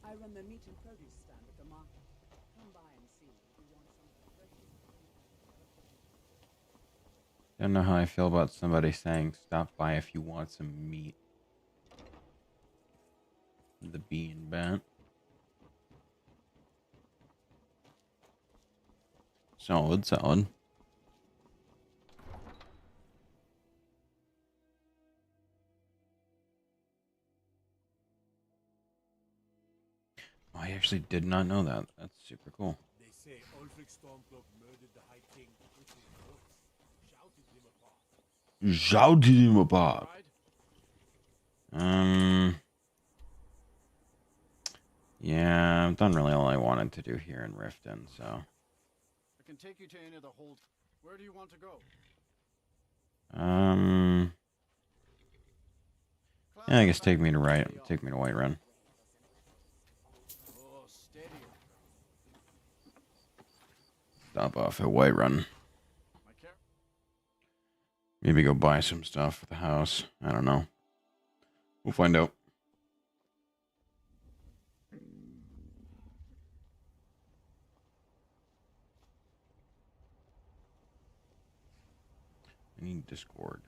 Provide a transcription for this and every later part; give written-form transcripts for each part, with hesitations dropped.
I run the meat and produce stand at the market. Come by and see if you want some of the freshest. Don't know how I feel about somebody saying stop by if you want some meat. The bean bent. Solid, solid. Oh, I actually did not know that. That's super cool. They say Ulfric Stormcloak murdered the High King with his voice, shouted him apart. Shouted him apart. Right? Yeah, I've done really all I wanted to do here in Riften, so. I can take you to any of the hold. Where do you want to go? Yeah, I guess take me to Whiterun. Oh, steady. Stop off at Whiterun. My care. Maybe go buy some stuff for the house. I don't know. We'll find out. I need Discord.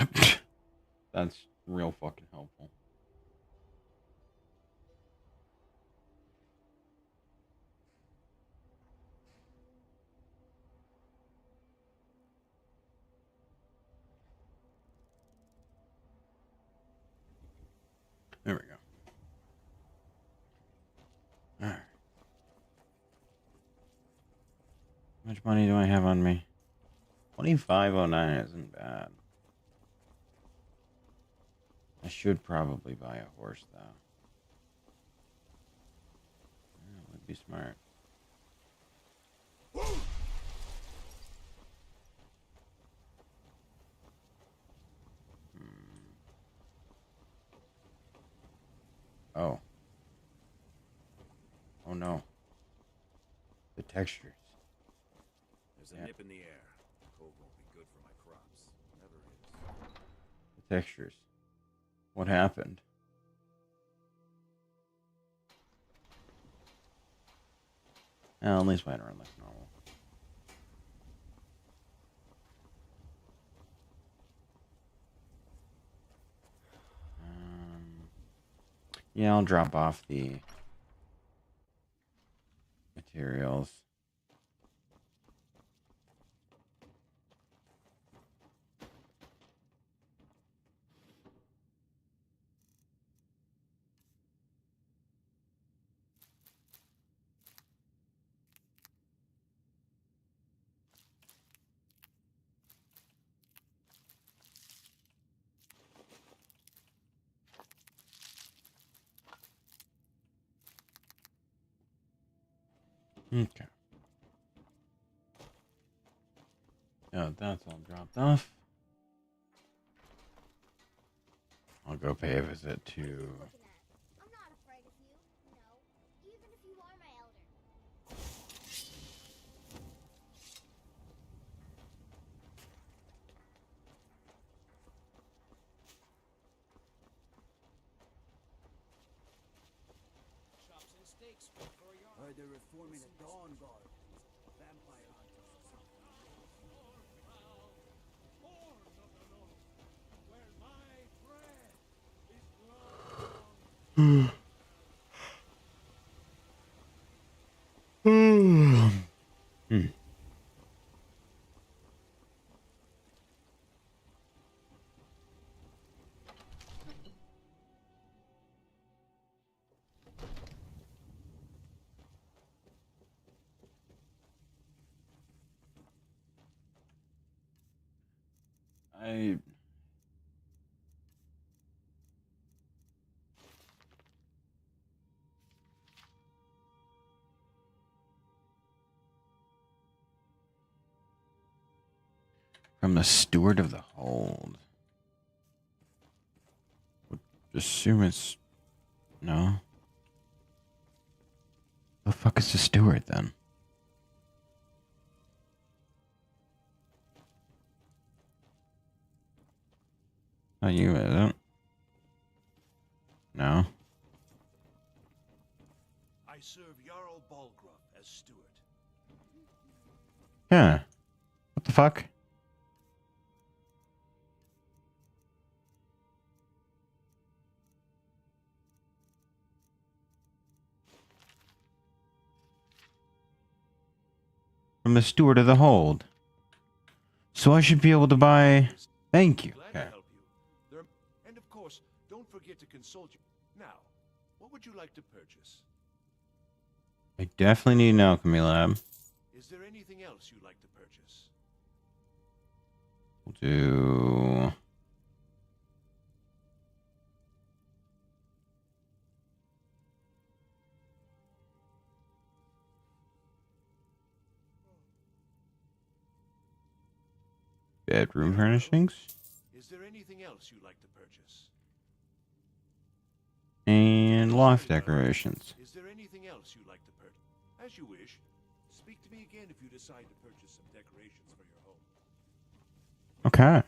Okay. That's real fucking helpful. There we go. All right. How much money do I have on me? 2509 isn't bad. I should probably buy a horse, though. That would be smart. Oh. Oh no. The textures. There's a nip in the air. Cold won't be good for my crops. Never is. The textures. What happened? Well, at least Whiterun looks normal. Yeah, I'll drop off the materials. Okay. Yeah, that's all dropped off. I'll go pay a visit to. I'm not afraid of you, no, even if you are my elder. Chops and steaks for your. Heard they're reforming the Dawn Guard. Vampire hunters or something. Where my bread is grown. Hmm. I. From the steward of the hold. Would assume it's... No. The fuck is the steward then? Not you, is it? No. I serve Jarl Balgruff as steward. Yeah. What the fuck? From the steward of the hold. So I should be able to buy... Thank you. Glad Okay. to help you. And of course, don't forget to consult you. Now, what would you like to purchase? I definitely need an alchemy lab. Is there anything else you'd like to purchase? We'll do... bedroom furnishings. Is there anything else you'd like to purchase? And loft decorations. Is there anything else you'd like to purchase? As you wish. Speak to me again if you decide to purchase some decorations for your home. Okay.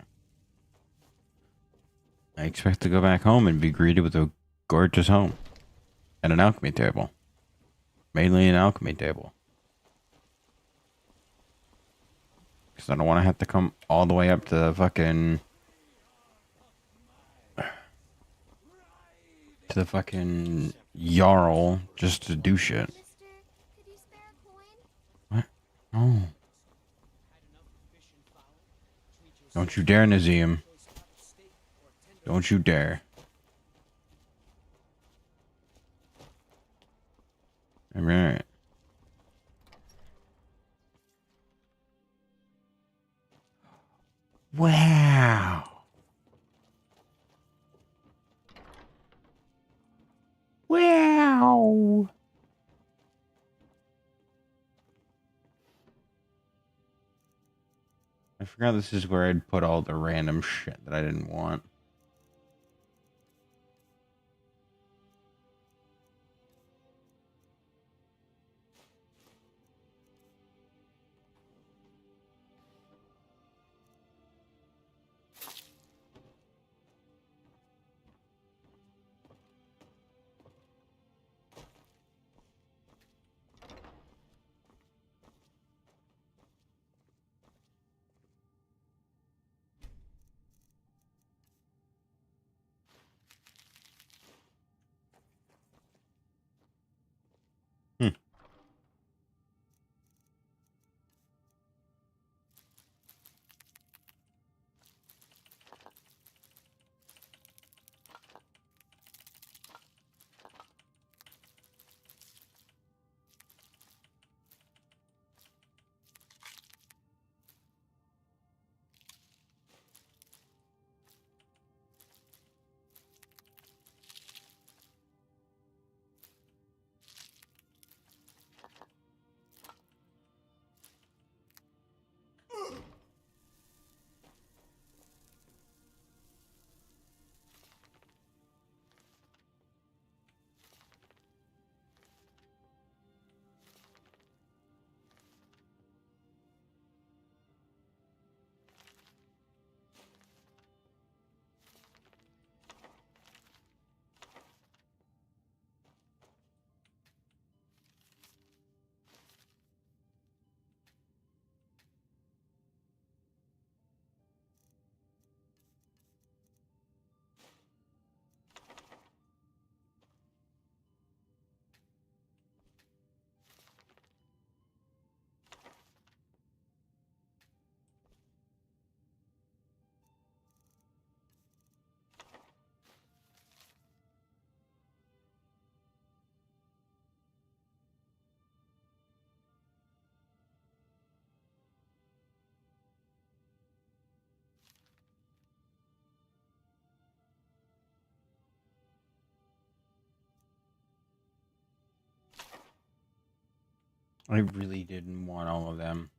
I expect to go back home and be greeted with a gorgeous home. And an alchemy table. Mainly an alchemy table. Because I don't want to have to come all the way up to the fucking... to the fucking Jarl just to do shit. Mister, could you spare a coin? What? No. Had enough fish and fowl. Treat yourself Don't you dare, Nazim. to roast cut steak or tender Don't you dare. Alright. Wow. Wow. I forgot this is where I'd put all the random shit that I didn't want. I really didn't want all of them.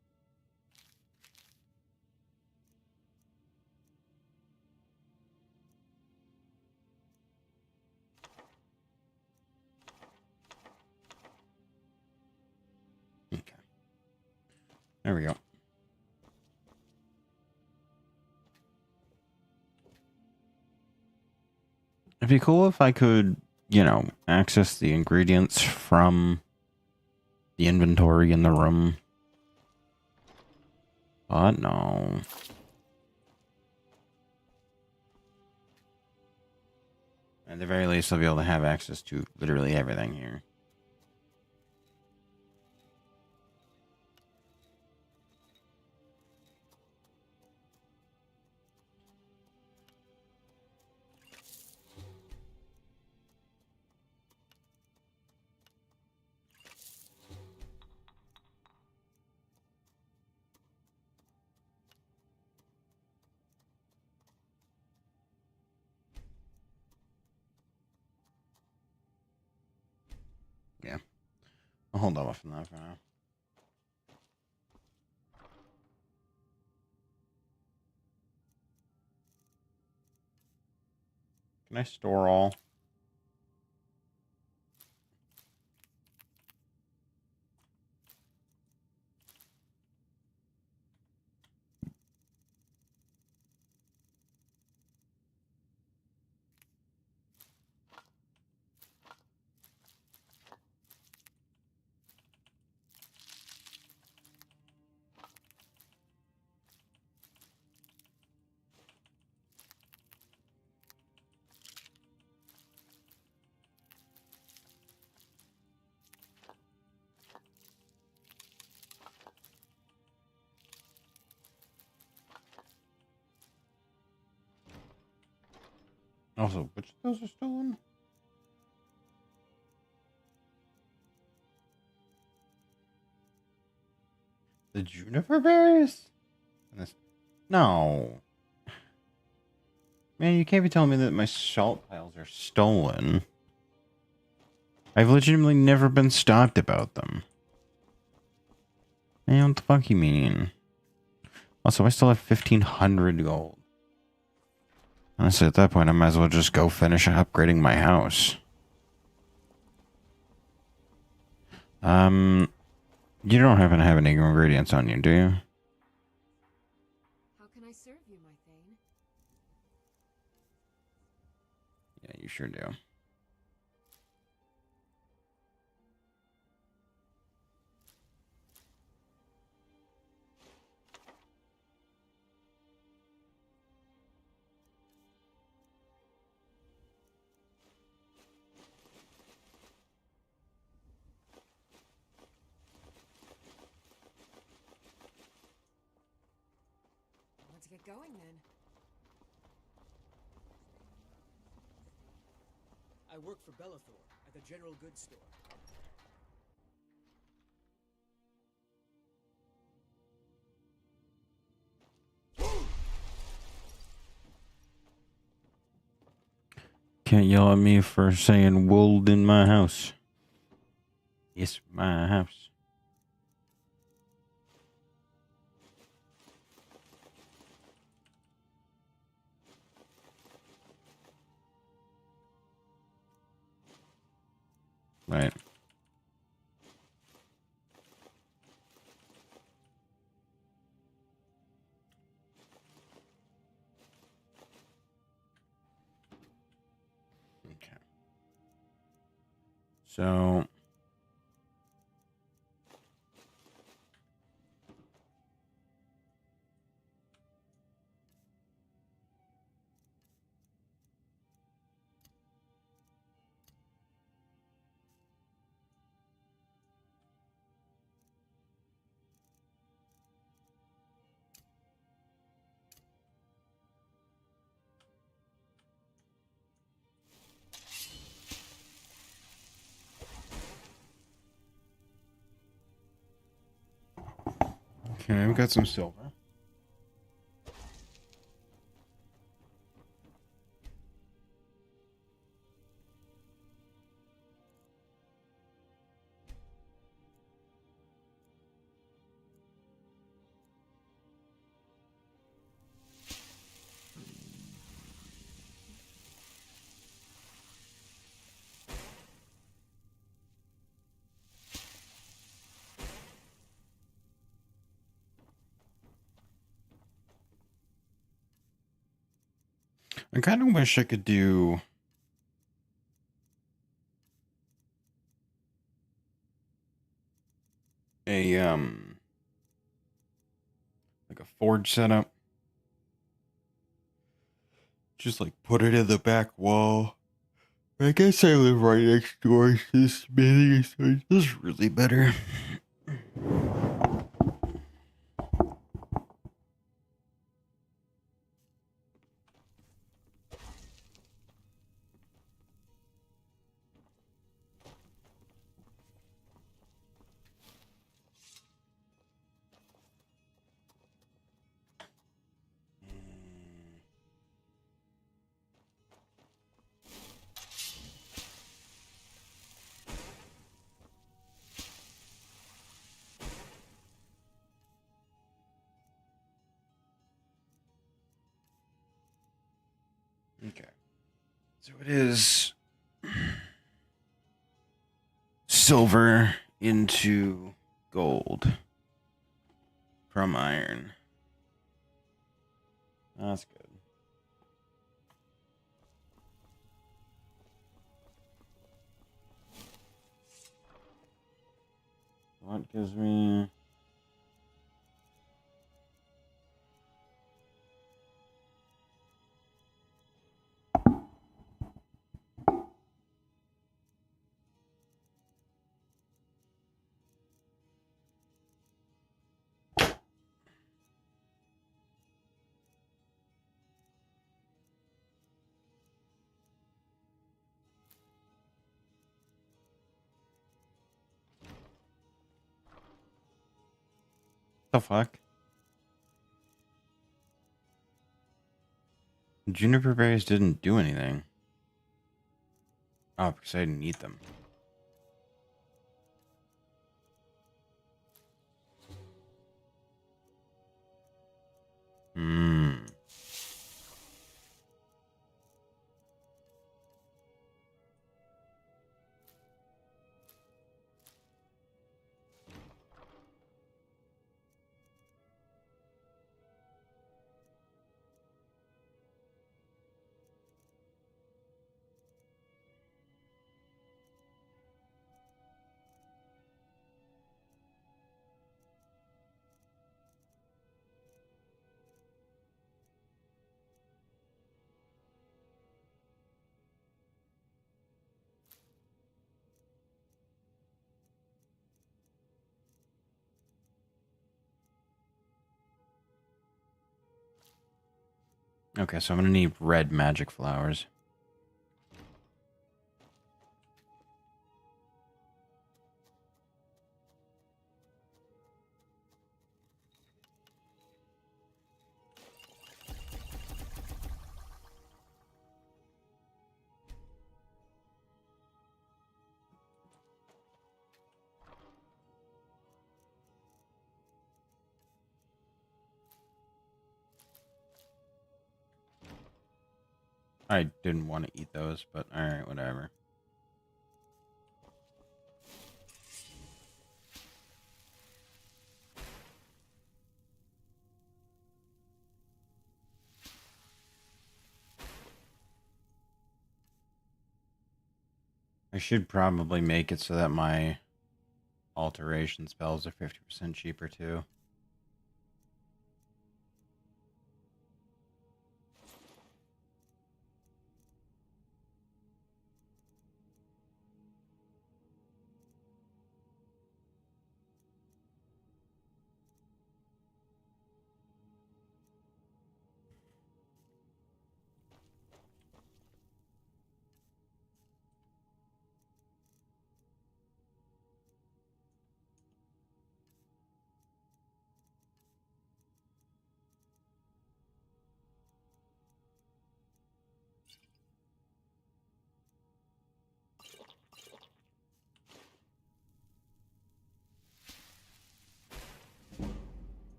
There we go. It'd be cool if I could, you know, access the ingredients from the inventory in the room. But no. At the very least, I'll be able to have access to literally everything here. Yeah. I'll hold off on that for now. Can I store all? Also, which of those are stolen? The juniper berries? No. Man, you can't be telling me that my salt piles are stolen. I've legitimately never been stopped about them. Man, what the fuck you mean? Also, I still have 1,500 gold. Honestly, at that point, I might as well just go finish upgrading my house. You don't happen to have any ingredients on you, do you? How can I serve you, my Thane? Yeah, you sure do. Let's get going then. I work for Bellathor at the general goods store. Can't yell at me for saying wool in my house. It's my house. Right. Okay. So okay, I've got some silver. I kind of wish I could do a like a forge setup. Just like put it in the back wall. I guess I live right next door to the smithing, so it's just really better. Okay. So it is silver into gold from iron. That's good. What gives me... The fuck? Juniper berries didn't do anything. Oh, because I didn't eat them. Hmm. Okay, so I'm gonna need red magic flowers. I didn't want to eat those, but alright, whatever. I should probably make it so that my alteration spells are 50% cheaper too.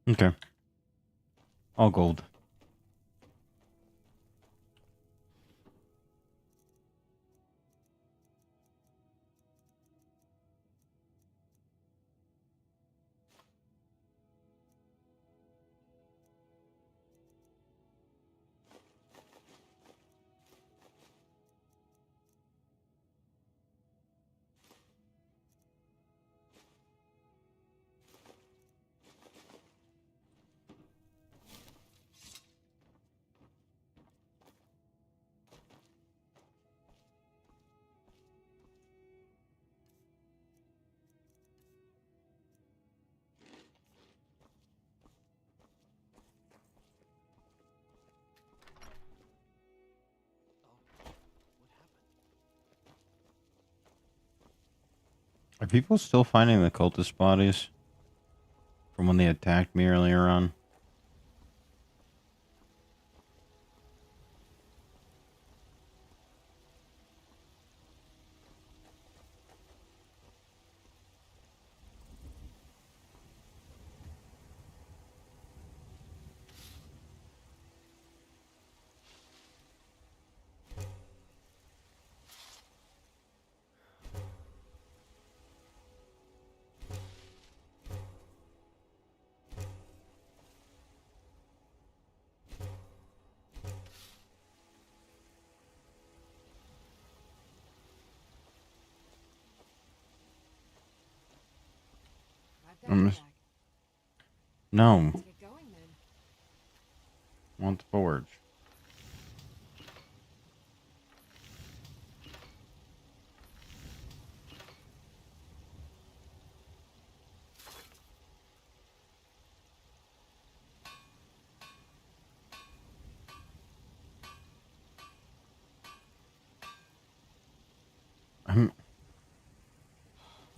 Okay. All gold. Are people still finding the cultist bodies from when they attacked me earlier on? I've got I'm your just- back. No. Let's get going then. Want the forge.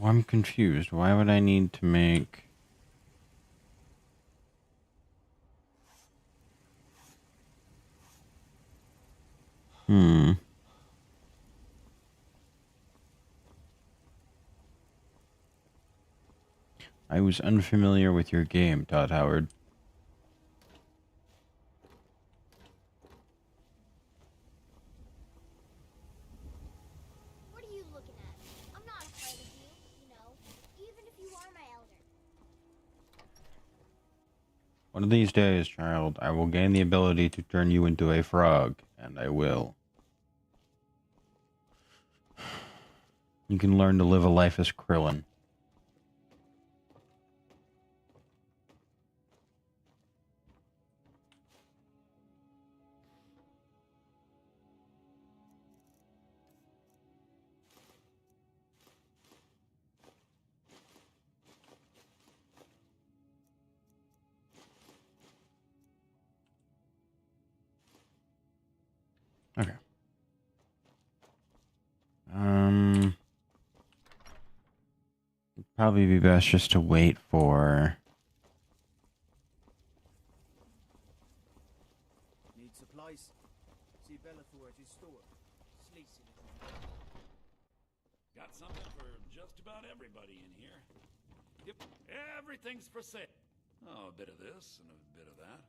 I'm confused. Why would I need to make... I was unfamiliar with your game, Todd Howard. What are you looking at? I'm not afraid of you, even if you are my elder. One of these days, child, I will gain the ability to turn you into a frog, and I will. You can learn to live a life as Krillin. Okay. It'd probably be best just to wait for... Need supplies? See Bellathor at his store. Sleazy little. Got something for just about everybody in here. Yep, everything's for sale. Oh, a bit of this and a bit of that.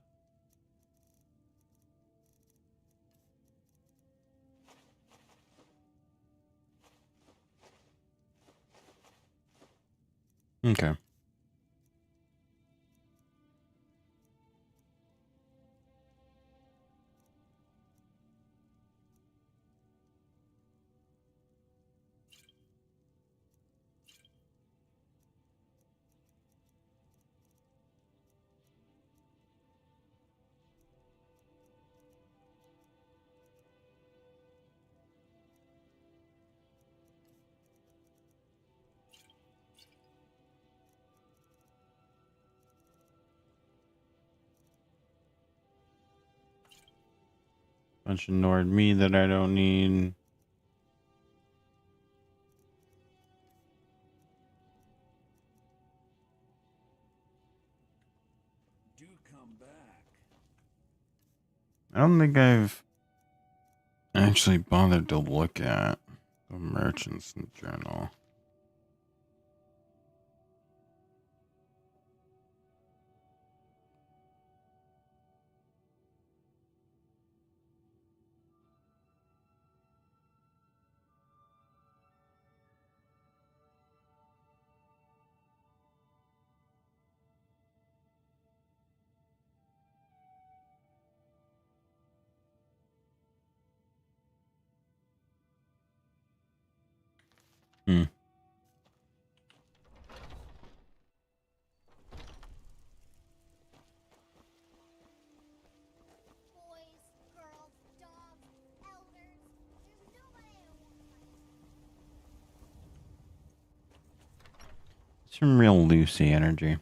Okay. Bunch of Nord me that I don't need. Do come back. I don't think I've actually bothered to look at the merchants journal. Hmm. Boys, girls, dogs, elders. There's nobody I won't fight. Some real Lucy energy.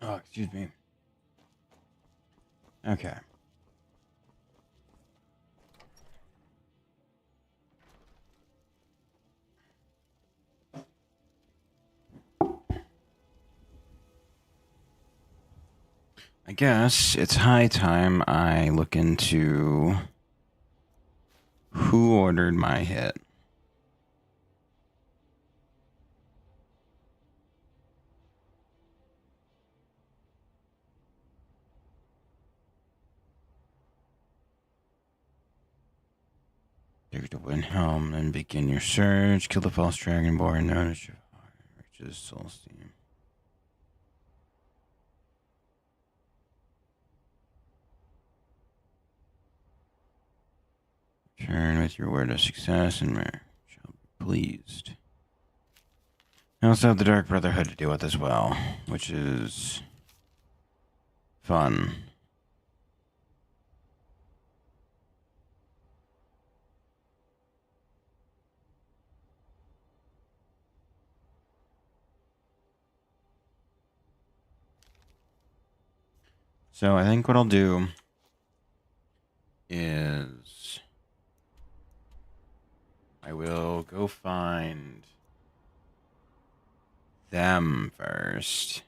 Oh, excuse me. Okay. I guess it's high time I look into who ordered my hit. Take the wind helm and begin your search. Kill the false dragonborn known as Jafaar. Reaches soul steam. Return with your word of success and shall be pleased. I also have the Dark Brotherhood to deal with as well, which is fun. So I think what I'll do is I will go find them first.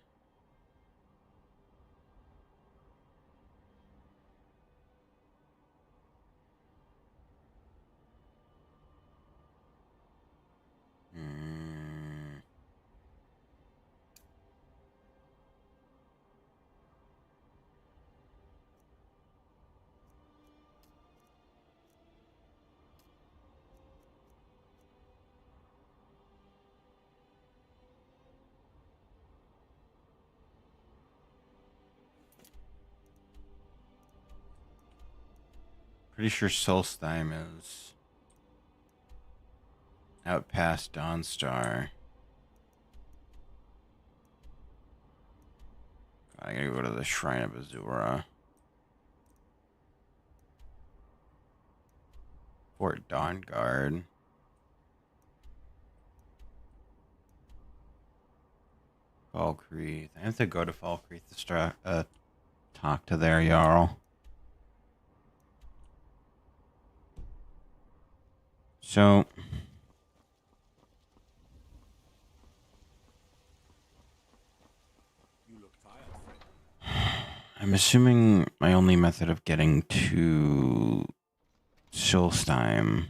Pretty sure Solstheim is out past Dawnstar. I gotta go to the Shrine of Azura. Fort Dawnguard. Falkreath. I have to go to Falkreath to talk to their Jarl. So You look tired, Fred. I'm assuming my only method of getting to Solstheim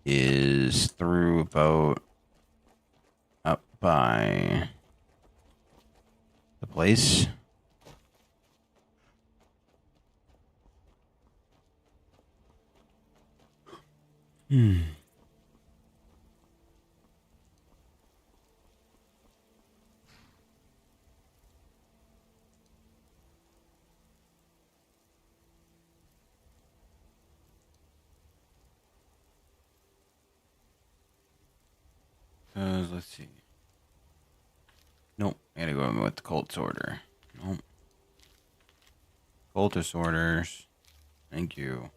is through a boat up by the place. Let's see. Nope, I gotta go with the Colt's order. Nope. Cultist orders. Thank you.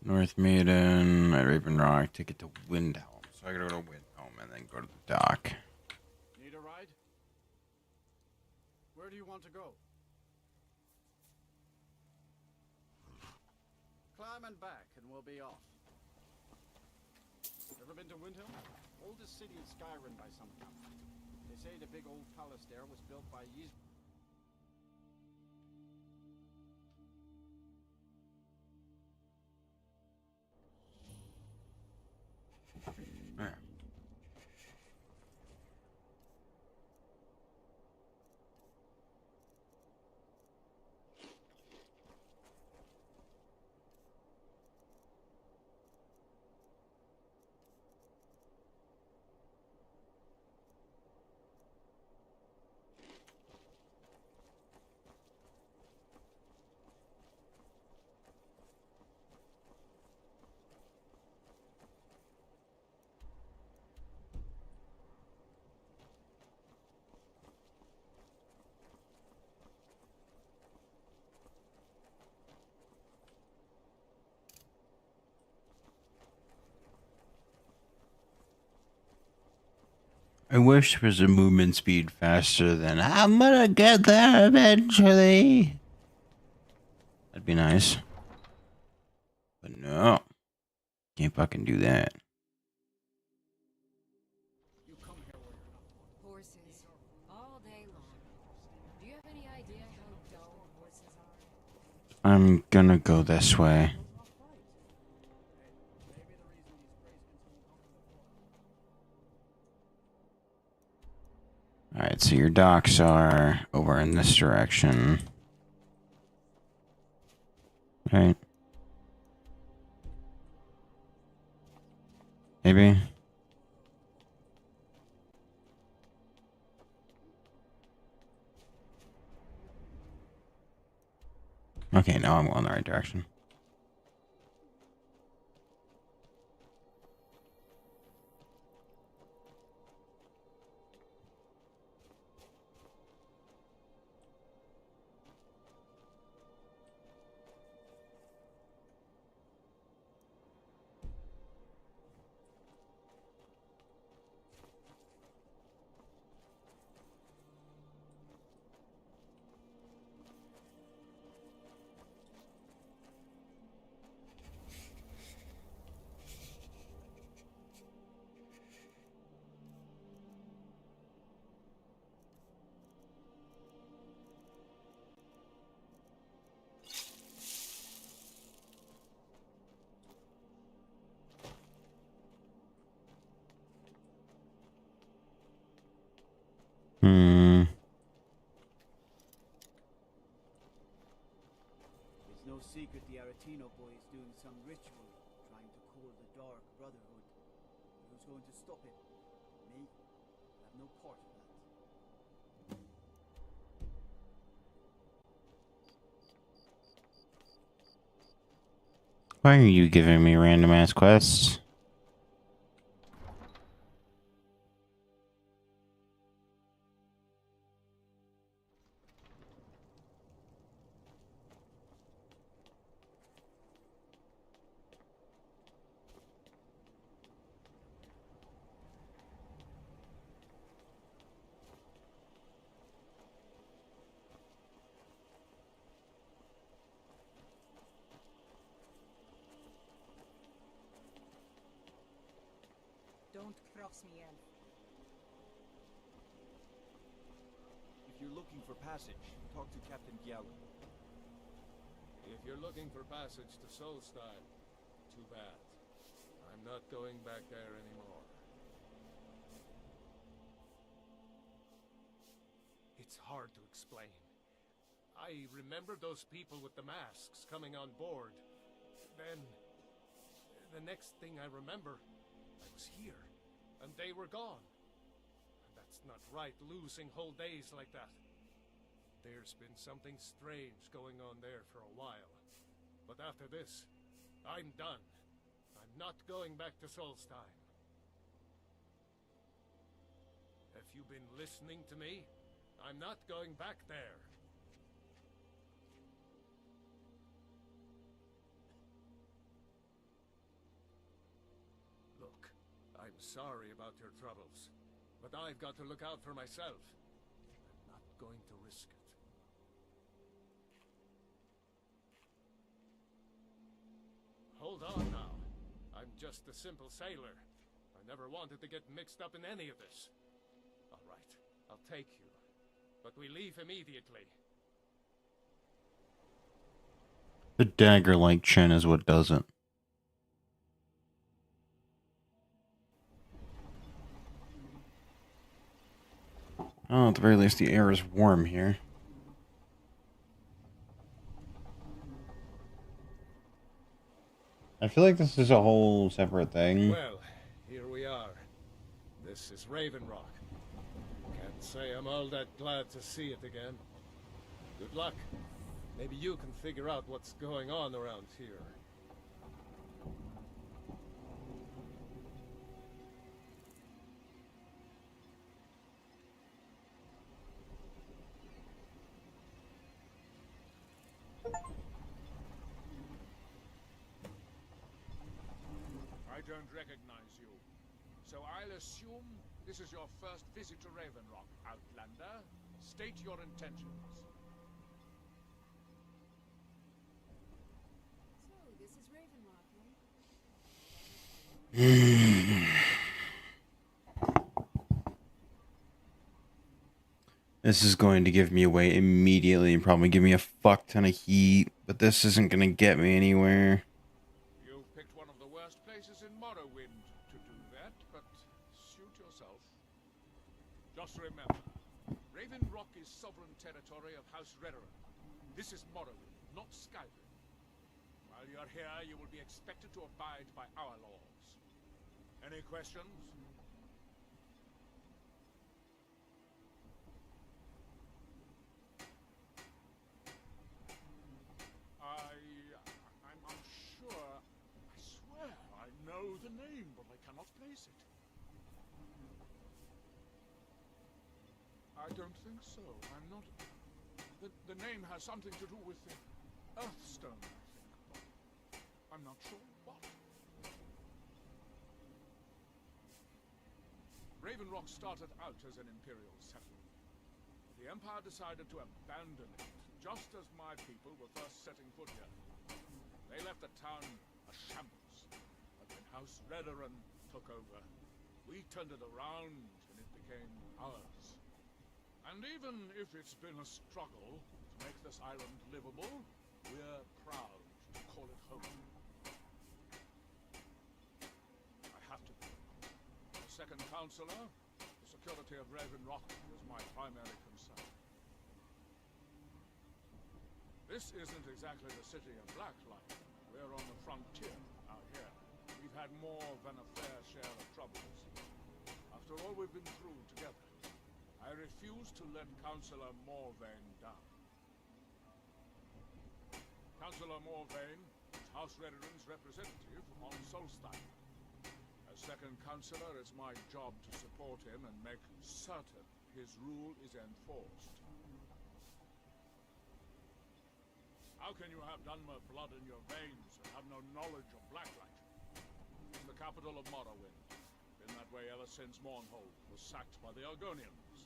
North Maiden, at Raven Rock, take it to Windhelm. So I gotta go to Windhelm and then go to the dock. Need a ride? Where do you want to go? Climb and back, and we'll be off. Ever been to Windhelm? Oldest city in Skyrim by some count. They say the big old palace there was built by Ys. I wish there was a movement speed faster than I'm gonna get there eventually. That'd be nice. But no. Can't fucking do that. You come here where you're not wanted. Horses. All day long. Do you have any idea how dull horses are? I'm gonna go this way. Alright, so your docks are over in this direction. Right. Maybe. Okay, now I'm going the right direction. It's no secret the Aretino boy is doing some ritual, trying to call the Dark Brotherhood. Who's going to stop him? Me? I have no part of that. Why are you giving me random ass quests? Don't cross me, Elf. If you're looking for passage, talk to Captain Giallo. If you're looking for passage to Solstein, too bad. I'm not going back there anymore. It's hard to explain. I remember those people with the masks coming on board. Then, the next thing I remember, I was here, and they were gone. That's not right, losing whole days like that. There's been something strange going on there for a while. But after this, I'm done. I'm not going back to Solstein. Have you been listening to me? I'm not going back there. Look, I'm sorry about your troubles, but I've got to look out for myself. I'm not going to risk it. Hold on now. I'm just a simple sailor. I never wanted to get mixed up in any of this. All right, I'll take you. But we leave immediately. The dagger-like chin is what does it. Oh, at the very least, the air is warm here. I feel like this is a whole separate thing. Well, here we are. This is Raven Rock. Can't say I'm all that glad to see it again. Good luck. Maybe you can figure out what's going on around here. I don't recognize you, so I'll assume This is your first visit to Raven Rock, Outlander. State your intentions. So, this is Raven Rock, eh? This is going to give me away immediately and probably give me a fuck ton of heat, but this isn't going to get me anywhere. You've picked one of the worst places in Morrowind to do that, but suit yourself. Just remember, Raven Rock is sovereign territory of House Redoran. This is Morrowind, not Skyrim. While you're here, you will be expected to abide by our laws. Any questions? I'm unsure. I swear I know the name, but I cannot place it. I don't think so. I'm not... The name has something to do with the Earthstone, I think. I'm not sure what. Raven Rock started out as an Imperial settlement. The Empire decided to abandon it, just as my people were first setting foot here. They left the town a shambles, but when House Redoran took over, we turned it around and it became ours. And even if it's been a struggle to make this island livable, we're proud to call it home. I have to go. As second counselor, the security of Raven Rock was my primary concern. This isn't exactly the city of Blacklight. We're on the frontier out here. We've had more than a fair share of troubles. After all we've been through together, I refuse to let Councillor Morvain down. Councillor Morvain is House Redoran's representative on Solstein. As second councillor, it's my job to support him and make certain his rule is enforced. How can you have Dunmer blood in your veins and have no knowledge of Blacklight? It's the capital of Morrowind. Been that way ever since Mournhold was sacked by the Argonians.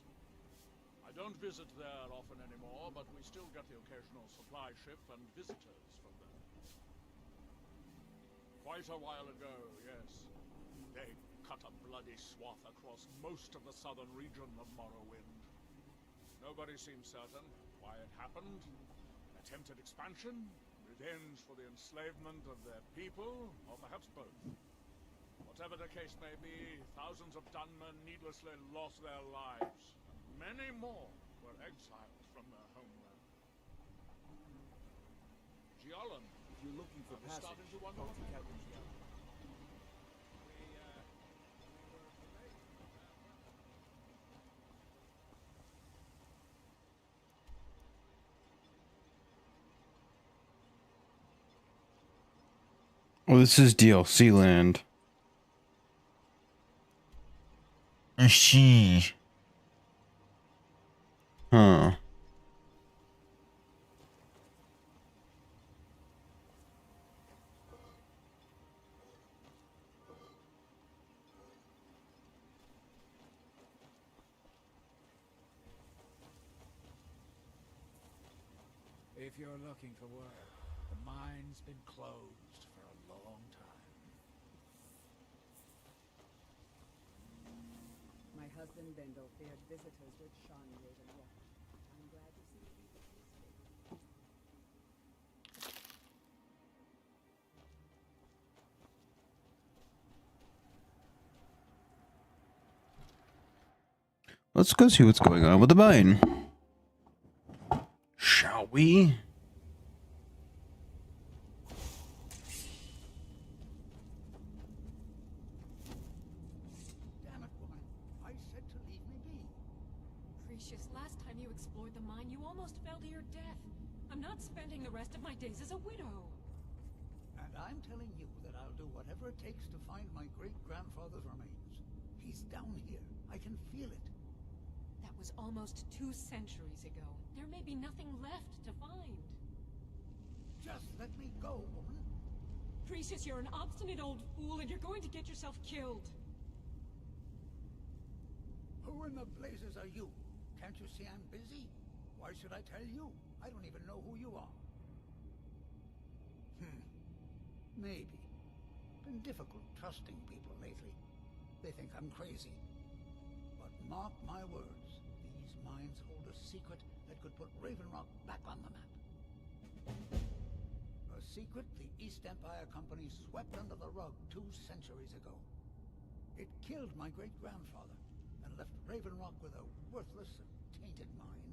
I don't visit there often anymore, but we still get the occasional supply ship and visitors from there. Quite a while ago, yes. They cut a bloody swath across most of the southern region of Morrowind. Nobody seems certain why it happened. Attempted expansion, revenge for the enslavement of their people, or perhaps both. Whatever the case may be, thousands of Dunmer needlessly lost their lives. Many more were exiled from their homeland. Giallan, If you're looking for I'm passage, starting to wonder talk what to happened. Captain Giallan. Oh, this is DLC land. I see. Huh. If you're looking for work, the mine's been closed for a long time. My husband Bendel feared visitors would shun Raven Rock. I'm glad to see you peaceful. Let's go see what's going on with the mine. Shall we? Damn it, woman. I said to leave me be. Precious, last time you explored the mine, you almost fell to your death. I'm not spending the rest of my days as a widow. And I'm telling you that I'll do whatever it takes to find my great-grandfather's remains. He's down here. I can feel it. That was almost 2 centuries ago. There may be nothing left to find. Just let me go, woman. Precious, you're an obstinate old fool and you're going to get yourself killed. Who in the blazes are you? Can't you see I'm busy? Why should I tell you? I don't even know who you are. Maybe. Been difficult trusting people lately. They think I'm crazy. But mark my words, these mines hold a secret that could put Raven Rock back on the map. A secret the East Empire Company swept under the rug 2 centuries ago. It killed my great-grandfather and left Raven Rock with a worthless and tainted mine.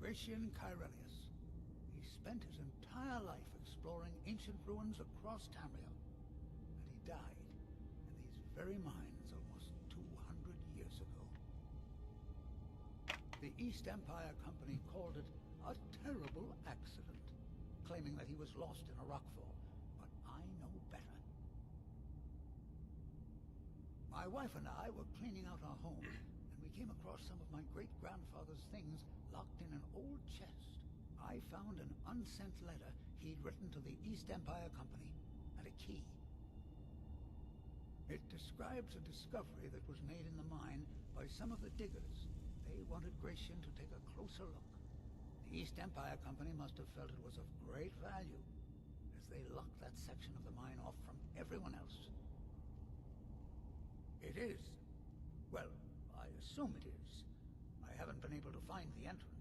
Gratian Kyrelius. He spent his entire life exploring ancient ruins across Tamriel. And he died in these very mines almost 200 years ago. The East Empire Company called it a terrible accident, claiming that he was lost in a rockfall. But I know better. My wife and I were cleaning out our home, and we came across some of my great-grandfather's things locked in an old chest. I found an unsent letter he'd written to the East Empire Company, and a key. It describes a discovery that was made in the mine by some of the diggers. They wanted Gratian to take a closer look. The East Empire Company must have felt it was of great value, as they locked that section of the mine off from everyone else. It is. Well, I assume it is. I haven't been able to find the entrance.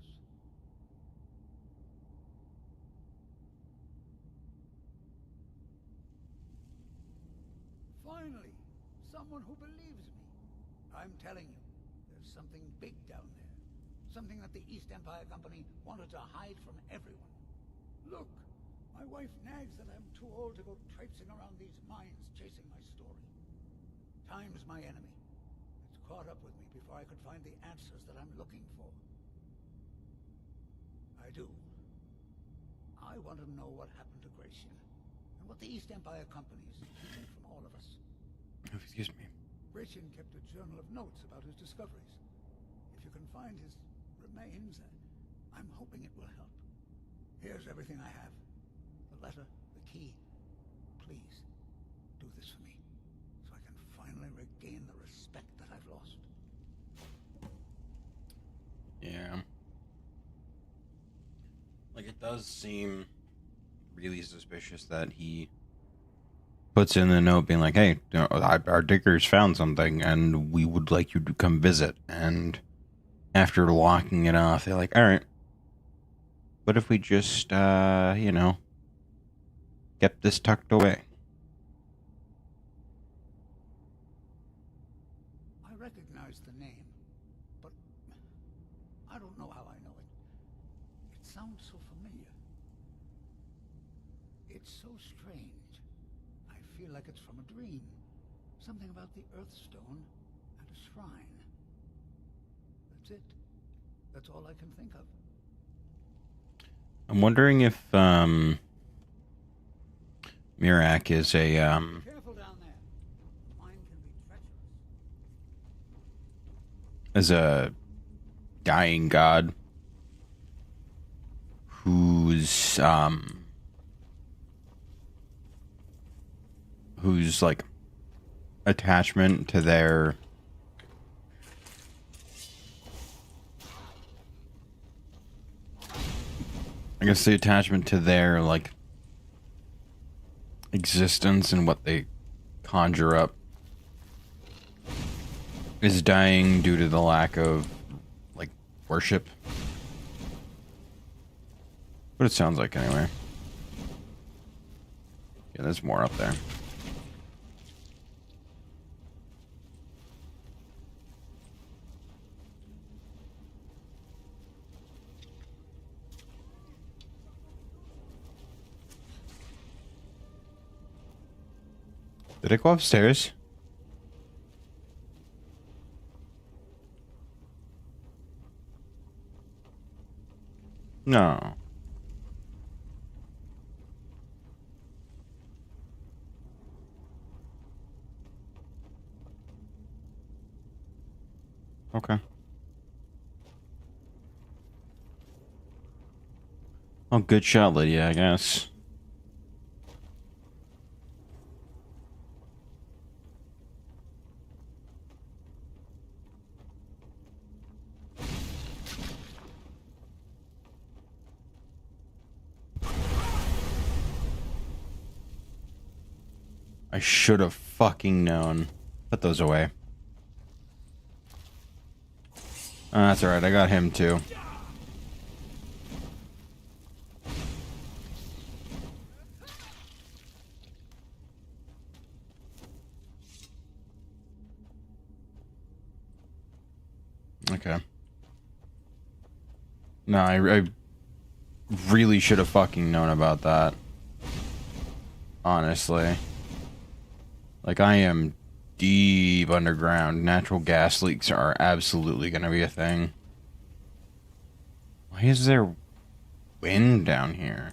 Finally, someone who believes me. I'm telling you, there's something big down there. Something that the East Empire Company wanted to hide from everyone. Look, my wife nags that I'm too old to go traipsing around these mines chasing my story. Time's my enemy. It's caught up with me before I could find the answers that I'm looking for. I do. I want to know what happened to Gratian, and what the East Empire Company is keeping from all of us. Excuse me. Gratian kept a journal of notes about his discoveries. If you can find his remains, I'm hoping it will help. Here's everything I have. The letter, the key. Please, do this for me, so I can finally regain the respect that I've lost. Yeah. Like, it does seem really suspicious that he puts in the note being like, hey, you know, our diggers found something and we would like you to come visit. And after locking it off, they're like, all right, what if we just, you know, get this tucked away? I recognize the name, but I don't know how I know it. It sounds so familiar. It's so strange. I feel like it's from a dream. Something about the Earthstone and a shrine. That's it. That's all I can think of. I'm wondering if, Mirak is a, Careful down there. Mine can be treacherous. is a dying god whose like attachment to their the attachment to their like existence and what they conjure up is dying due to the lack of like worship. What it sounds like anyway. Yeah, there's more up there. Did I go upstairs? No. Okay. Oh, good shot, Lydia, I guess. I should have fucking known. Put those away. That's alright, I got him too. Okay. No, I really should have fucking known about that. Honestly. Like, I am deep underground. Natural gas leaks are absolutely gonna be a thing. Why is there wind down here?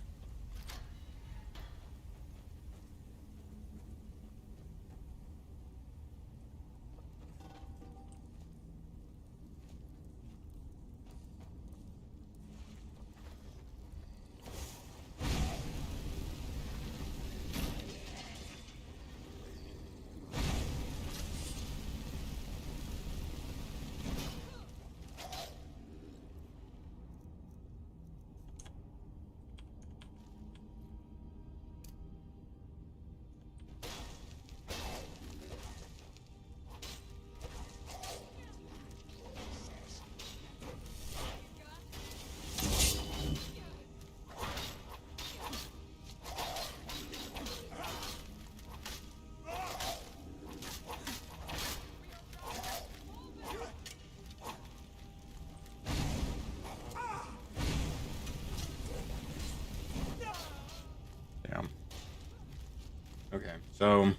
Damn. Okay, so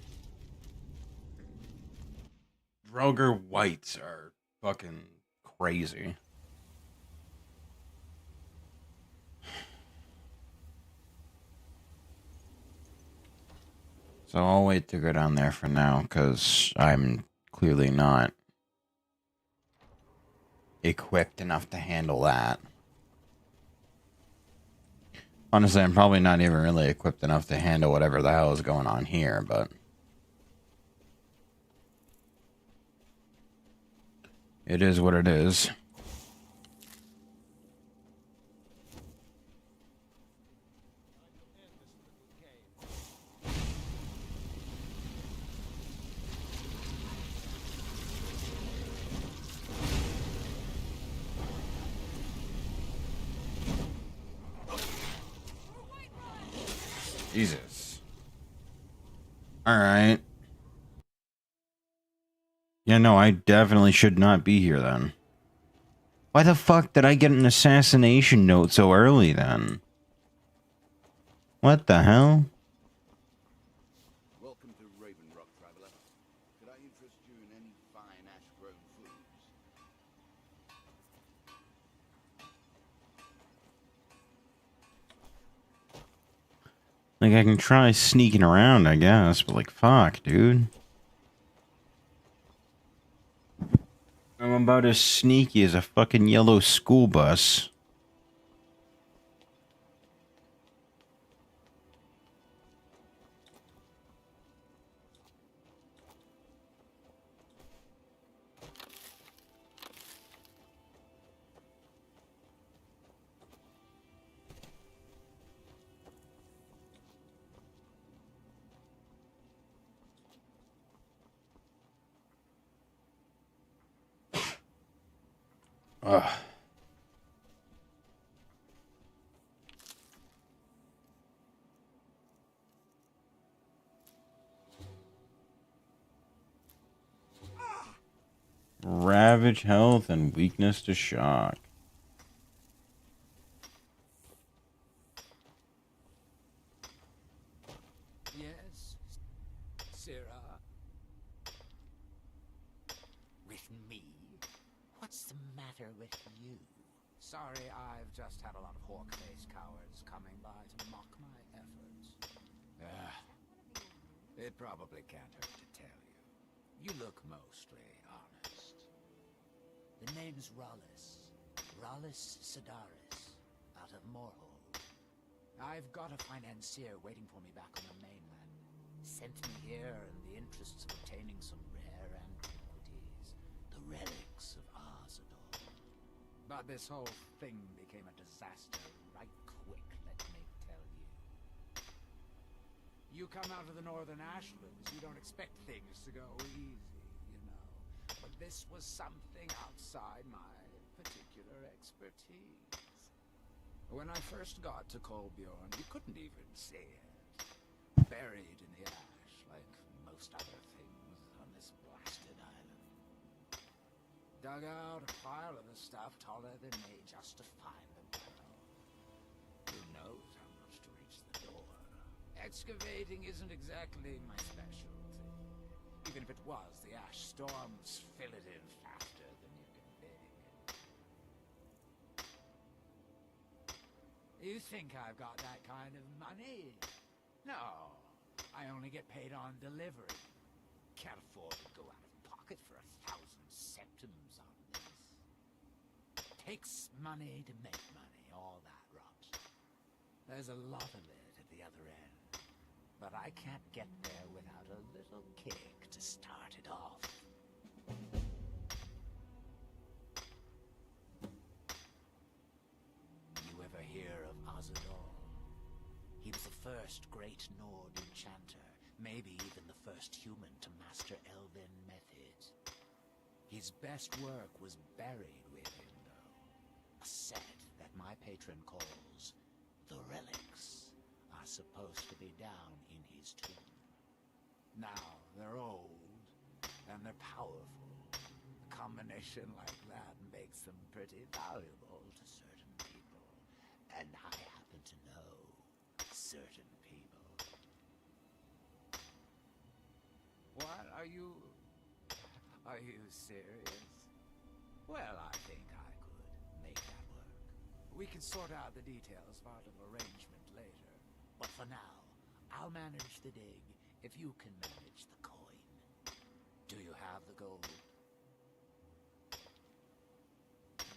Droger whites are fucking crazy. So I'll wait to go down there for now, because I'm clearly not equipped enough to handle that. Honestly, I'm probably not even really equipped enough to handle whatever the hell is going on here, but it is what it is. Jesus. Alright. Yeah, no, I definitely should not be here then. Why the fuck did I get an assassination note so early then? What the hell? Welcome to Raven Rock, traveler. Could I interest you in any fine ash-grown foods? Like, I can try sneaking around, I guess, but like, fuck, dude. I'm about as sneaky as a fucking yellow school bus. Ugh. Ravage health and weakness to shock. Yes, Sarah. With me? What's the matter with you? Sorry, I've just had a lot of hawk-faced cowards coming by to mock my efforts. It probably can't hurt to tell you. You look mostly honest. The name's Rollis. Rollis Sedaris, out of Moorhold. I've got a financier waiting for me back on the mainland. Sent me here in the interests of obtaining some rare antiquities. The relics of Arzador. But this whole thing became a disaster right quick, let me tell you. You come out of the northern ashlands, you don't expect things to go easy, you know. But this was something outside my particular expertise. When I first got to Kolbjorn, you couldn't even see it. Buried in the ash, like most other things on this blasted island. Dug out a pile of the stuff taller than me just to find the barrel. Who knows how much to reach the door? Excavating isn't exactly my specialty. Even if it was, the ash storms fill it in faster than you can dig. You think I've got that kind of money? No. I only get paid on delivery. Can't afford to go out of pocket for 1,000 septims on this. Takes money to make money, all that rot. There's a lot of it at the other end. But I can't get there without a little kick to start it off. You ever hear of Azador? He was the first great Nord enchanter, maybe even the first human to master elven methods. His best work was buried with him, though. A set that my patron calls the relics are supposed to be down in his tomb. Now, they're old, and they're powerful. A combination like that makes them pretty valuable to certain people. And I happen to know certain people. What? Are you serious? Well, I think I could make that work. We can sort out the details of our little arrangement later. But for now, I'll manage the dig if you can manage the coin. Do you have the gold?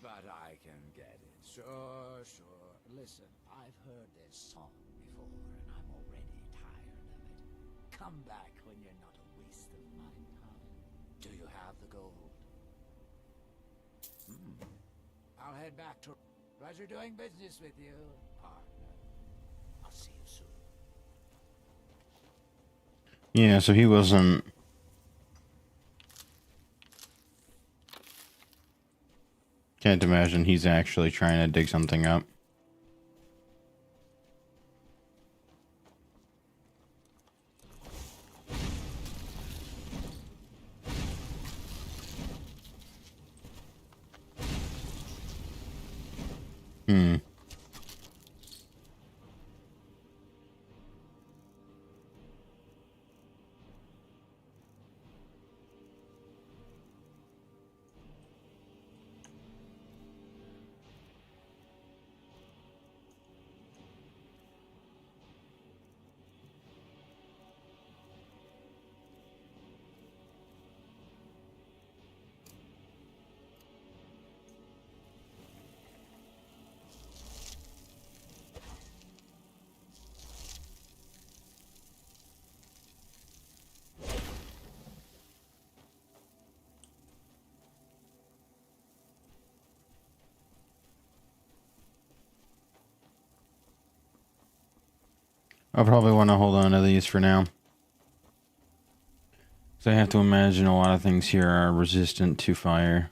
But I can get it. Sure. Listen, I've heard this song before, and I'm already tired of it. Come back when you're not a waste of my time. Do you have the gold? I'll head back to... Pleasure doing business with you, partner. I'll see you soon. Yeah, so he wasn't... Can't imagine he's actually trying to dig something up. I'll probably want to hold on to these for now. So I have to imagine a lot of things here are resistant to fire.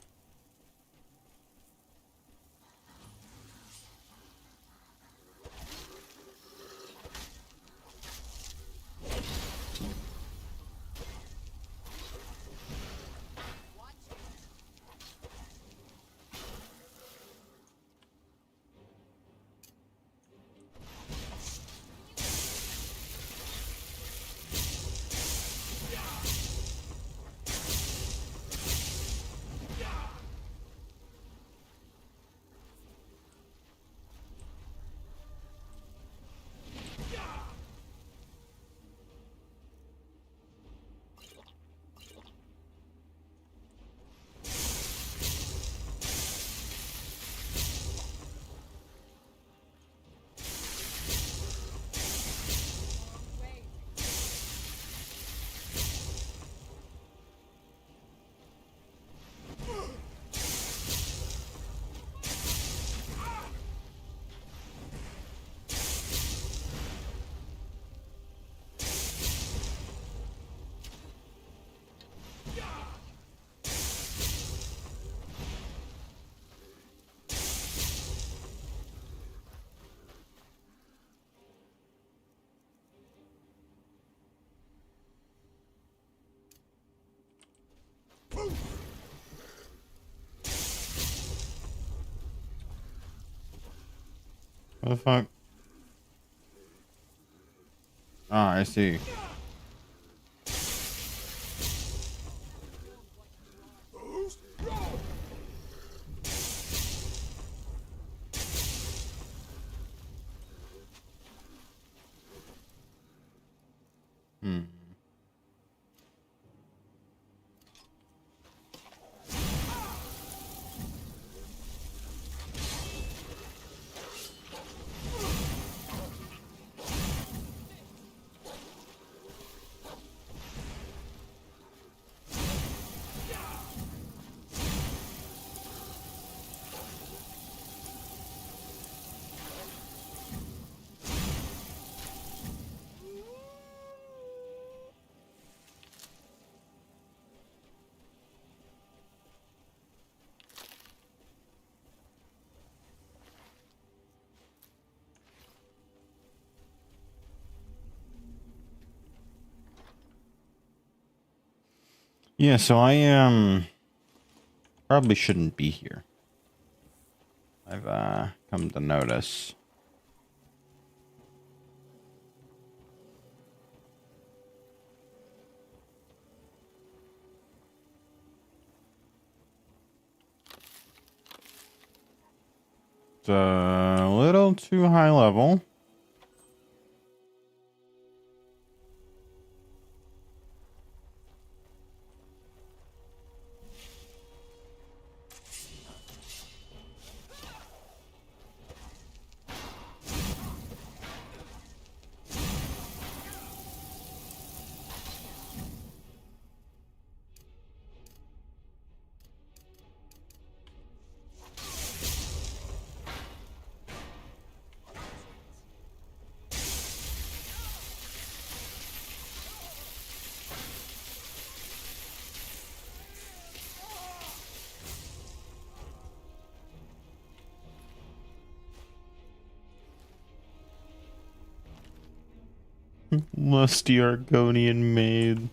What the fuck? Ah, I see. Hmm. Yeah, so I probably shouldn't be here. I've come to notice. It's a little too high level. Lusty Argonian maid.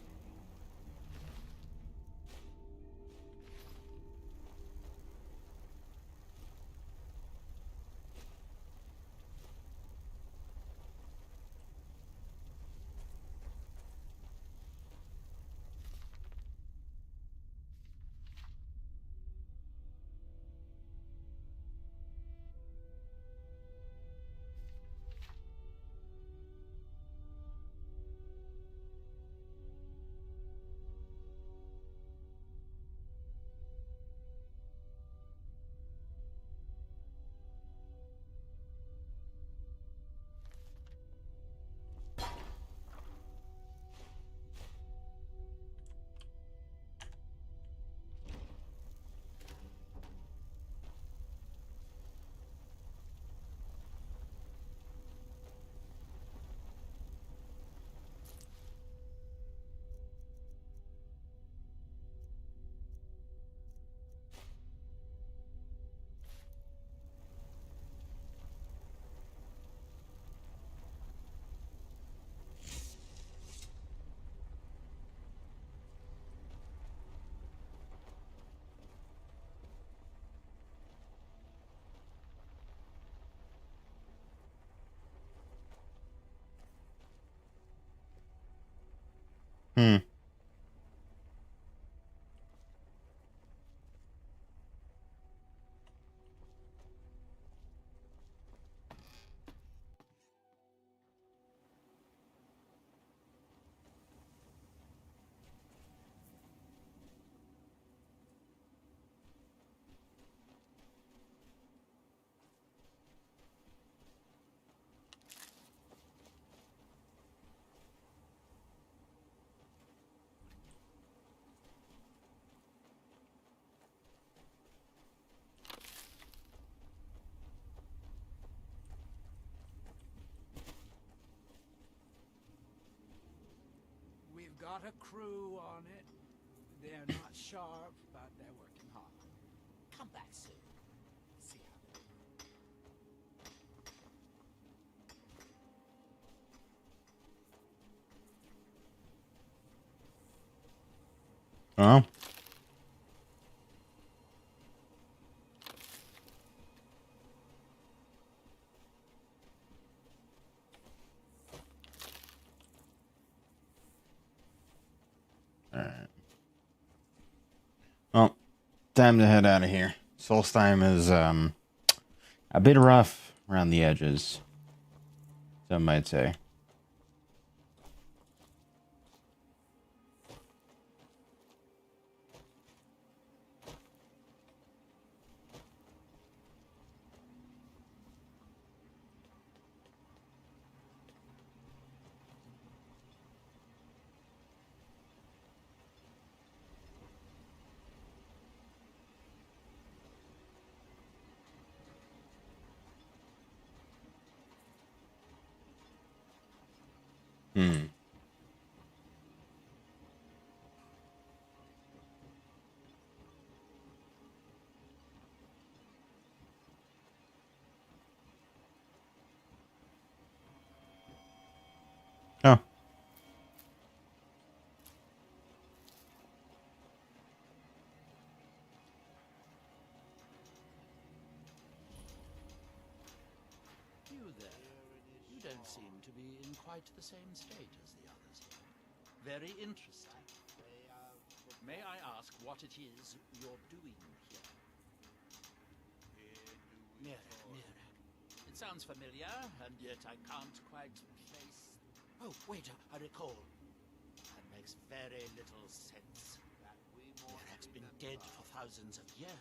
Hmm. We've got a crew on it. They're not sharp, but they're working hard. Come back soon. See how. Oh. time to head out of here. Solstheim is a bit rough around the edges, some might say. Oh. You there. You don't seem to be in quite the same state as the others here. Very interesting. May I ask what it is you're doing here? Near. It sounds familiar, and yet I can't quite place... Oh, wait, I recall. That makes very little sense. Mirak's been dead for thousands of years.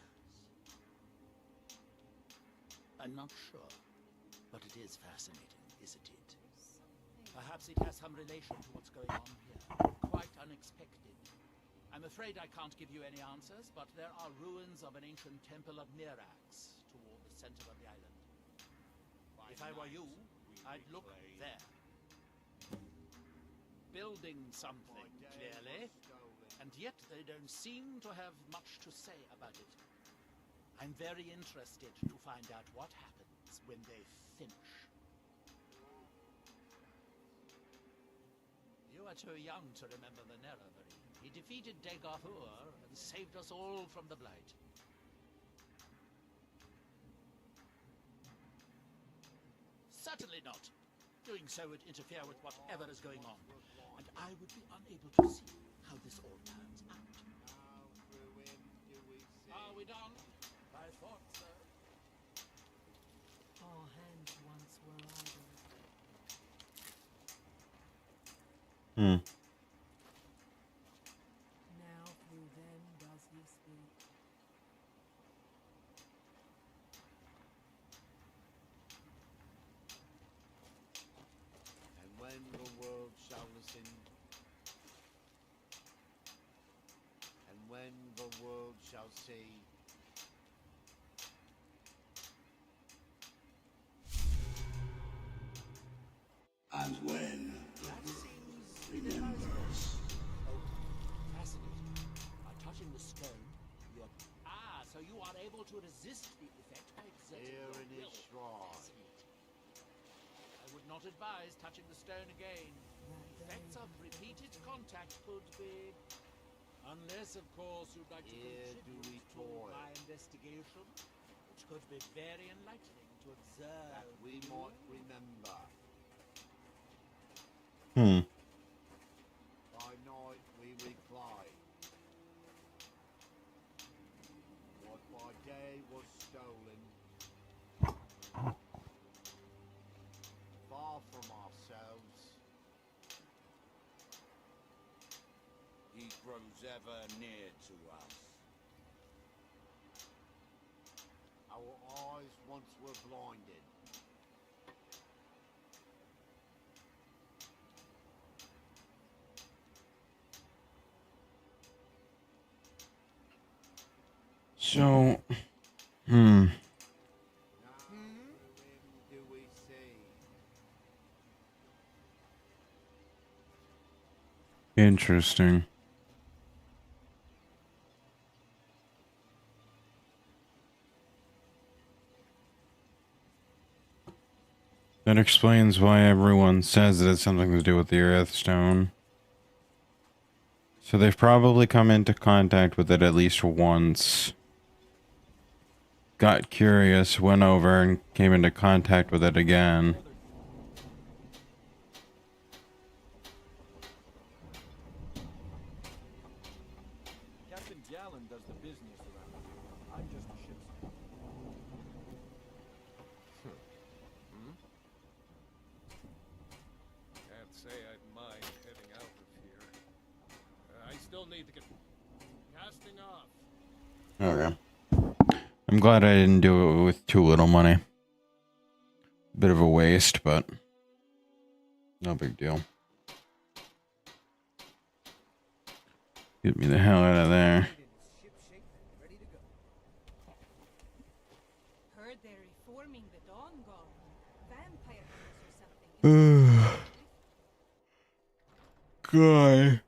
I'm not sure, but it is fascinating, isn't it? Perhaps it has some relation to what's going on here. Quite unexpected. I'm afraid I can't give you any answers, but there are ruins of an ancient temple of Mirax toward the center of the island. If I were you, I'd look there. Building something, clearly, and yet they don't seem to have much to say about it. I'm very interested to find out what happens when they finish. You are too young to remember the Nerevari. He defeated Dagahur and saved us all from the Blight. Certainly not. Doing so would interfere with whatever is going on, and I would be unable to see how this all turns out. Are we done? I thought so. All hands once were idle. Now through them does he speak. And when the world shall listen, and when the world shall see, and when remembers. Fascinating. By touching the stone, you're... Ah, so you are able to resist the effect by exerting here your in will. his shrine. Fascinating. I would not advise touching the stone again. Effects of repeated contact could be... Unless, of course, you'd like to Here do we contribute to toil. my investigation, which could be very enlightening to observe. That we might remember. By night we recline. What by day was stolen. Far from ourselves. He grows ever near to us. Our eyes once were blinded. So, Now do we see? interesting. That explains why everyone says that it's something to do with the Earthstone. So they've probably come into contact with it at least once. Got curious, went over, and came into contact with it again. Captain gallon does the business around here. I'm just a ship's Can't say I'd mind heading out of here. I still need to get casting off. Okay. I'm glad I didn't do it with too little money. Bit of a waste, but no big deal. Get me the hell out of there. Heard they're reforming the Dawn Guard. Vampire hunters or something. God.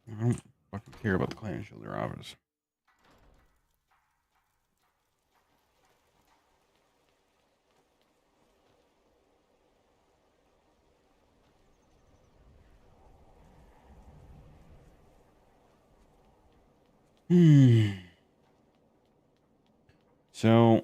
I don't fucking care about the Clan Shielder office. So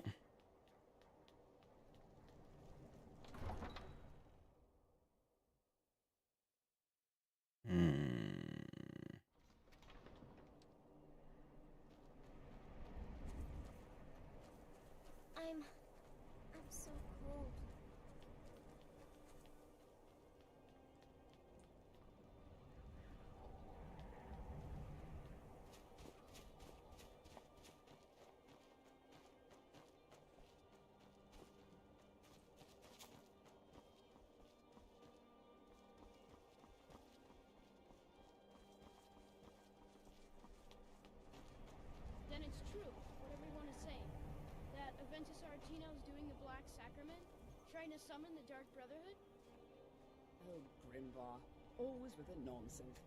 I'm so cold. Then it's true, what everyone is saying. That Aventus Aretino is doing the Black Sacrament, trying to summon the Dark Brotherhood? Oh, Grimbar. Always with the nonsense.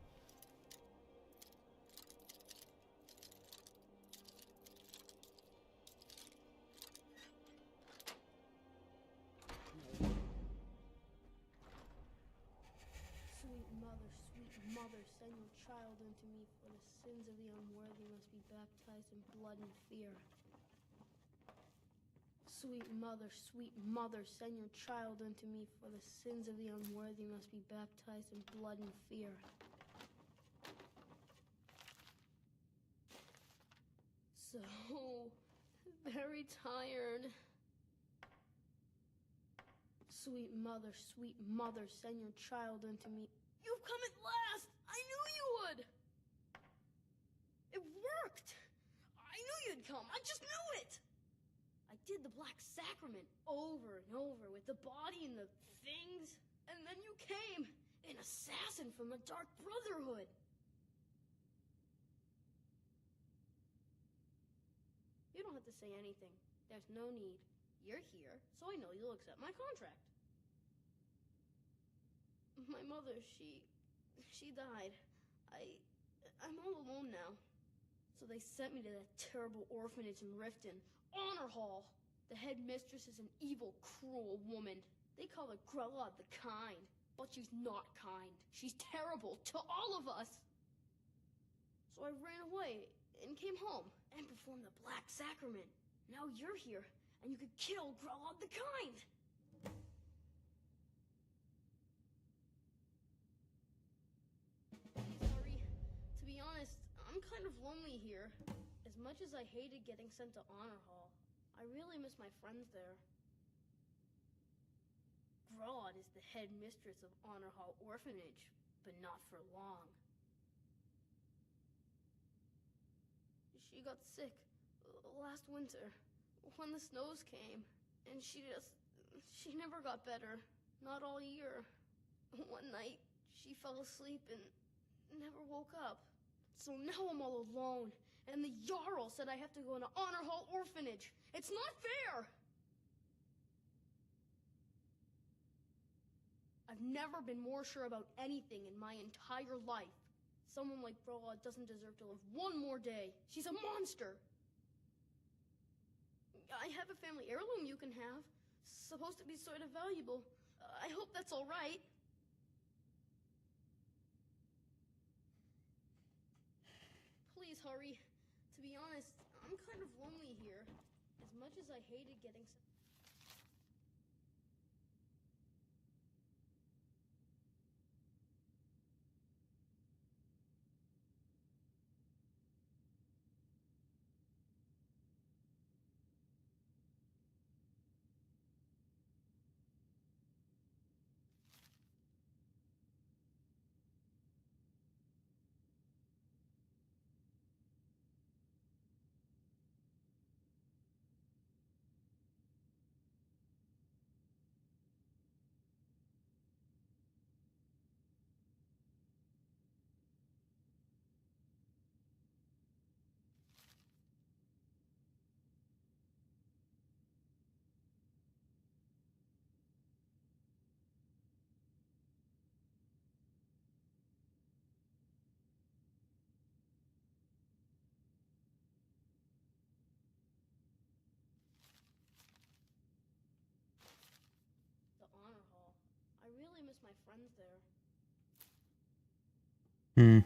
Sweet mother, send your child unto me, for the sins of the unworthy must be baptized in blood and fear. Sweet mother, send your child unto me, for the sins of the unworthy must be baptized in blood and fear. So very tired. Sweet mother, send your child unto me. You've come at last! I knew you would! It worked! I knew you'd come, I just knew it! I did the Black Sacrament over and over with the body and the things, and then you came, an assassin from the Dark Brotherhood. You don't have to say anything. There's no need. You're here, so I know you'll accept my contract. My mother, she died. I'm all alone now. So they sent me to that terrible orphanage in Riften, Honor Hall. The headmistress is an evil, cruel woman. They call her Grella the Kind, but she's not kind. She's terrible to all of us. So I ran away and came home and performed the Black Sacrament. Now you're here, and you could kill Grella the Kind. Sorry, to be honest, I'm kind of lonely here. As much as I hated getting sent to Honor Hall, I really miss my friends there. Grodd is the headmistress of Honor Hall Orphanage, but not for long. She got sick last winter when the snows came, and she never got better, not all year. One night, she fell asleep and never woke up. So now I'm all alone, and the Jarl said I have to go into Honor Hall Orphanage. It's not fair! I've never been more sure about anything in my entire life. Someone like Brola doesn't deserve to live one more day. She's a monster! I have a family heirloom you can have. Supposed to be sort of valuable. I hope that's all right. Please hurry. To be honest, I'm kind of lonely here. As much as I hated getting most of my friends there. Hmm.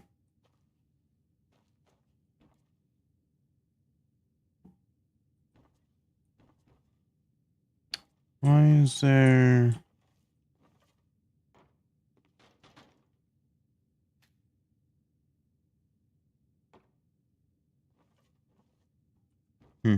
Why is there... Hmm.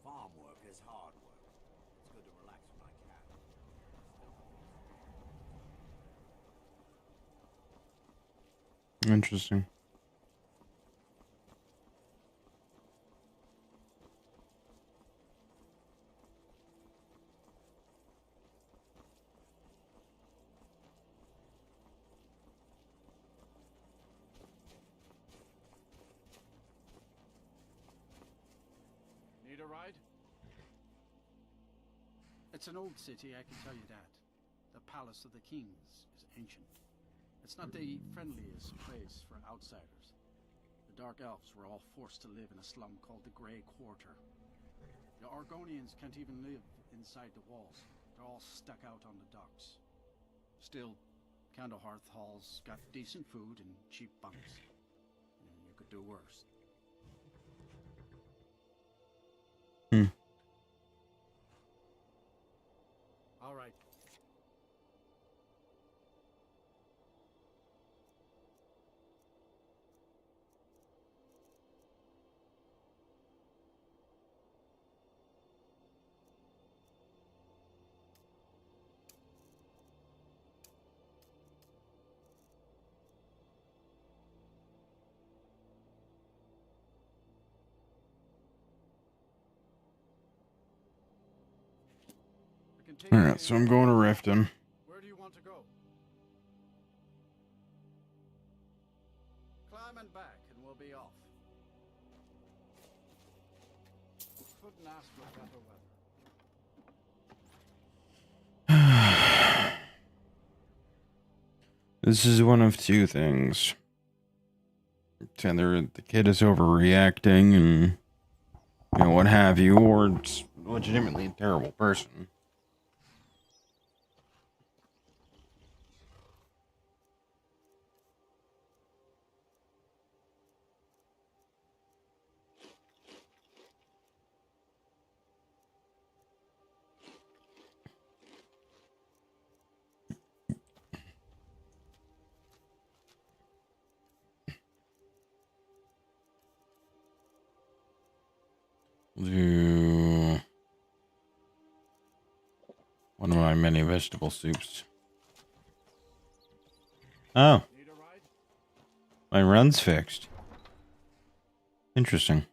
Farm work is hard work. It's good to relax when I can. Interesting. Need a ride? It's an old city, I can tell you that. The Palace of the Kings is ancient. It's not the friendliest place for outsiders. The Dark Elves were all forced to live in a slum called the Grey Quarter. The Argonians can't even live inside the walls. They're all stuck out on the docks. Still, Candlehearth Hall's got decent food and cheap bunks. You could do worse. Hmm. All right. Alright, so I'm going to Riften. Where do you want to go? Climb and back, and we'll be off. Couldn't ask for better weather. This is one of two things. Either the kid is overreacting and, you know, what have you, or it's legitimately a terrible person. Do one of my many vegetable soups. Oh, my run's fixed. Interesting.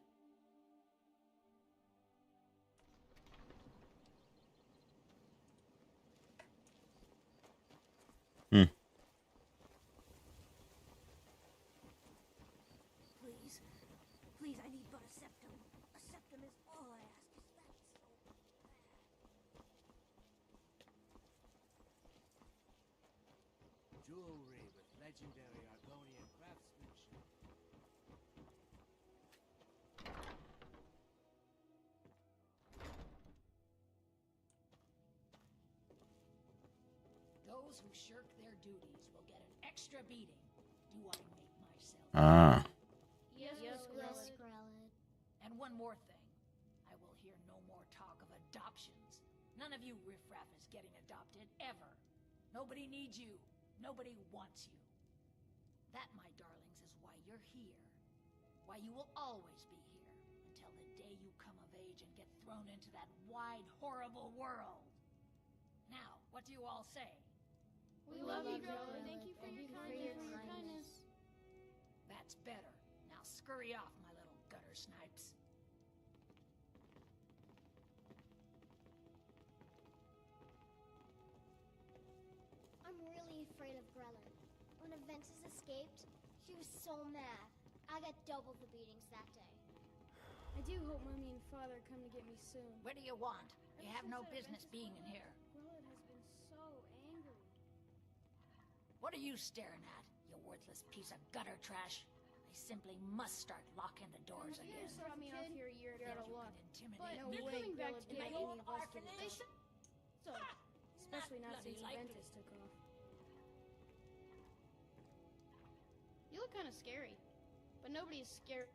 Hmm. Please, please, I need but a septum. A septum is all I ask. Is that so bad? Jewelry with legendary Argonian craftsmanship. Those who shirk their duties will get an extra beating. Do I make myself? Ah. Yes, Skrellet. And one more thing. I will hear no more talk of adoptions. None of you riffraff is getting adopted, ever. Nobody needs you. Nobody wants you. That, my darlings, is why you're here. Why you will always be here, until the day you come of age and get thrown into that wide, horrible world. Now, what do you all say? We love you, Grella. Thank you for your kindness. That's better. Now scurry off, my little gutter snipes. I'm really afraid of Grella. When Aventus escaped, she was so mad. I got double the beatings that day. I do hope Mommy and Father come to get me soon. What do you want? You have no business being in here. Grella has been so angry. What are you staring at, you worthless piece of gutter trash? I simply must start locking the doors again. You brought me off here a year ago to luck. But Intimidate no me? way Grella In did my any own of us to orphanage? So, especially not bloody since likely. Aventus took off. You look kind of scary, but nobody is scared.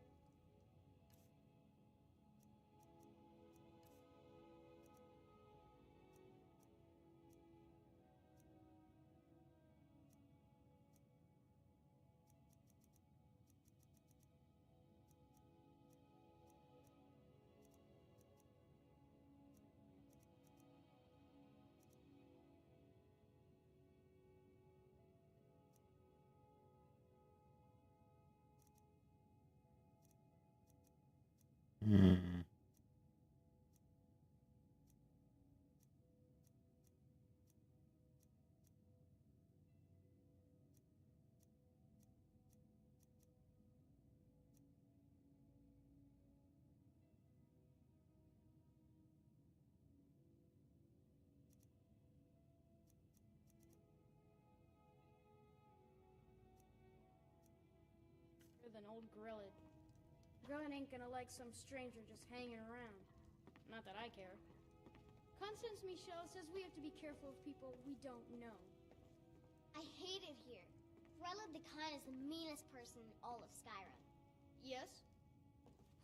Hmm. Than old Grilla. Grilla ain't gonna like some stranger just hanging around. Not that I care. Constance Michel says we have to be careful of people we don't know. I hate it here. Grella the Kind is the meanest person in all of Skyrim. Yes?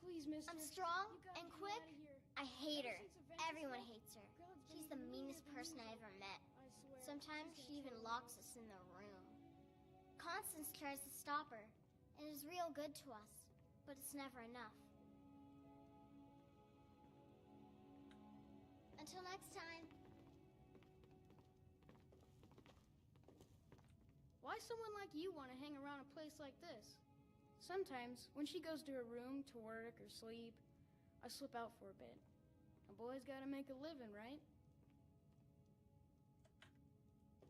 Please, mister. I'm strong You gotta and get quick. outta here. I hate her. Ever since Aventus Everyone left, hates her. Grella's been She's the even meanest meaner person I than ever met. I swear. Sometimes She's she gonna even kill locks me. us in the room. Constance tries to stop her, and is real good to us, but it's never enough. Until next time. Why someone like you want to hang around a place like this? Sometimes, when she goes to her room to work or sleep, I slip out for a bit. A boy's gotta make a living, right?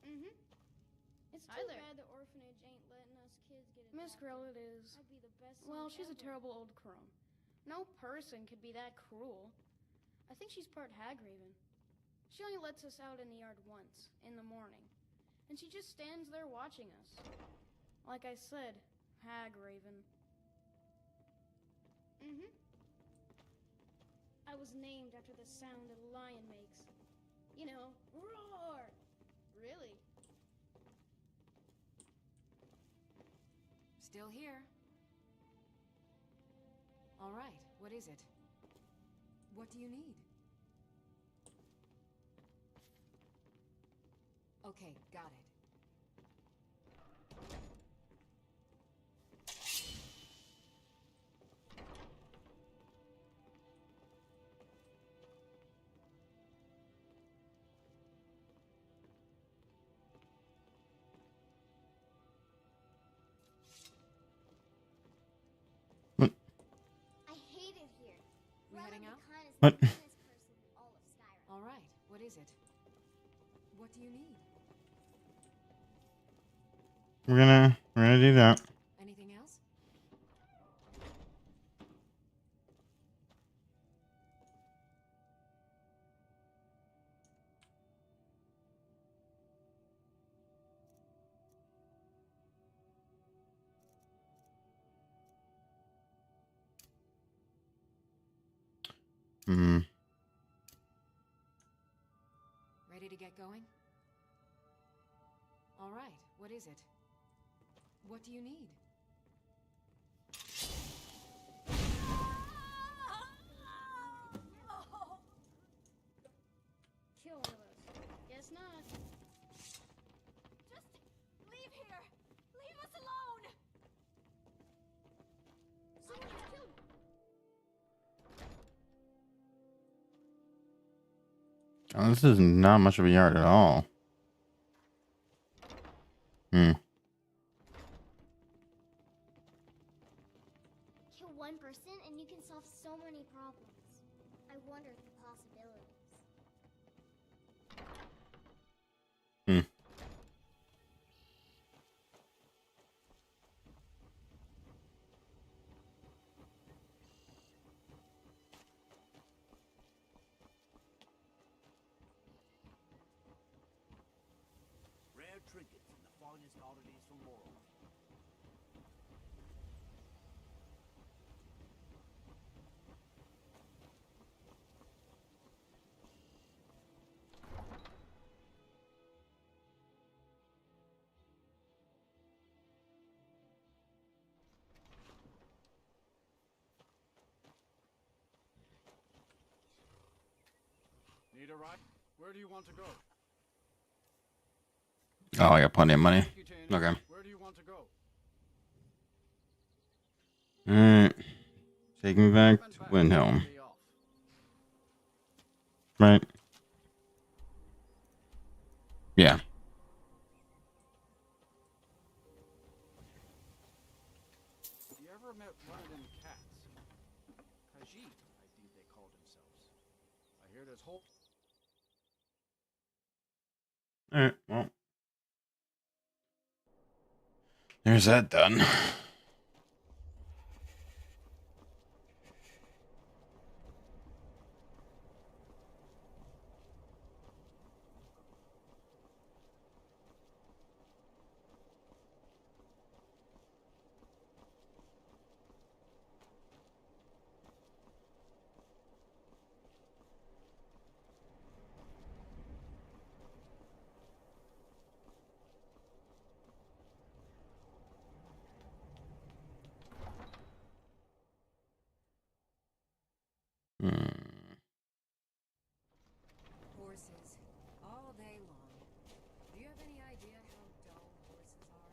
Mm-hmm. It's too bad the orphanage ain't letting us kids get adopted. Miss Grella it is. I'd be the best Well, son she's a ever. terrible old crone. No person could be that cruel. I think she's part Hagraven. She only lets us out in the yard once, in the morning. And she just stands there watching us. Like I said, Hagraven. Mm-hmm. I was named after the sound a lion makes. You know, roar! Really? Still here. All right, what is it? What do you need? Okay, got it. I hate it here. We Grella heading the out? Kind is What? the meanest person in all of Skyrim. All right, what is it? What do you need? We're gonna do that. Anything else? Hmm. Ready to get going? All right, what is it? What do you need? Kill one of us. Guess not. Just leave here. Leave us alone. Someone just killed me. Oh, this is not much of a yard at all. Hmm. Kill one person and you can solve so many problems. I wonder at the possibilities. Hmm. Rare trinkets and the finest oddities from Morrowind. Need a ride? Where do you want to go? Oh, I got plenty of money. Okay. Where do you want to go? Alright. Take me back to Windhelm. Right. Yeah. You ever met one of them cats? Khajiit, I think they call themselves. I hear there's whole... Alright, well. There's that done. Horses, all day long. Do you have any idea how dull horses are?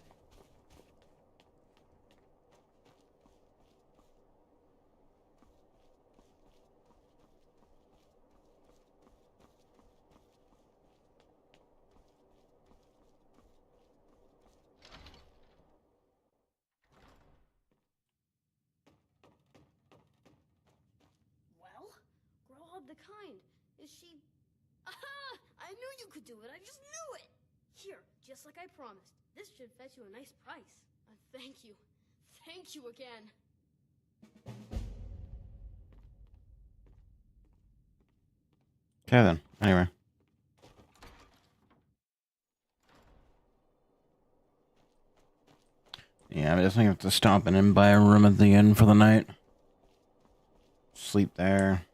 Well, Grow the Kind. Is she... Aha! I knew you could do it. I just knew it. Here, just like I promised. This should fetch you a nice price. Thank you. Thank you again. Okay then. Anyway. Yeah, I definitely have to stop in and buy a room at the inn for the night. Sleep there.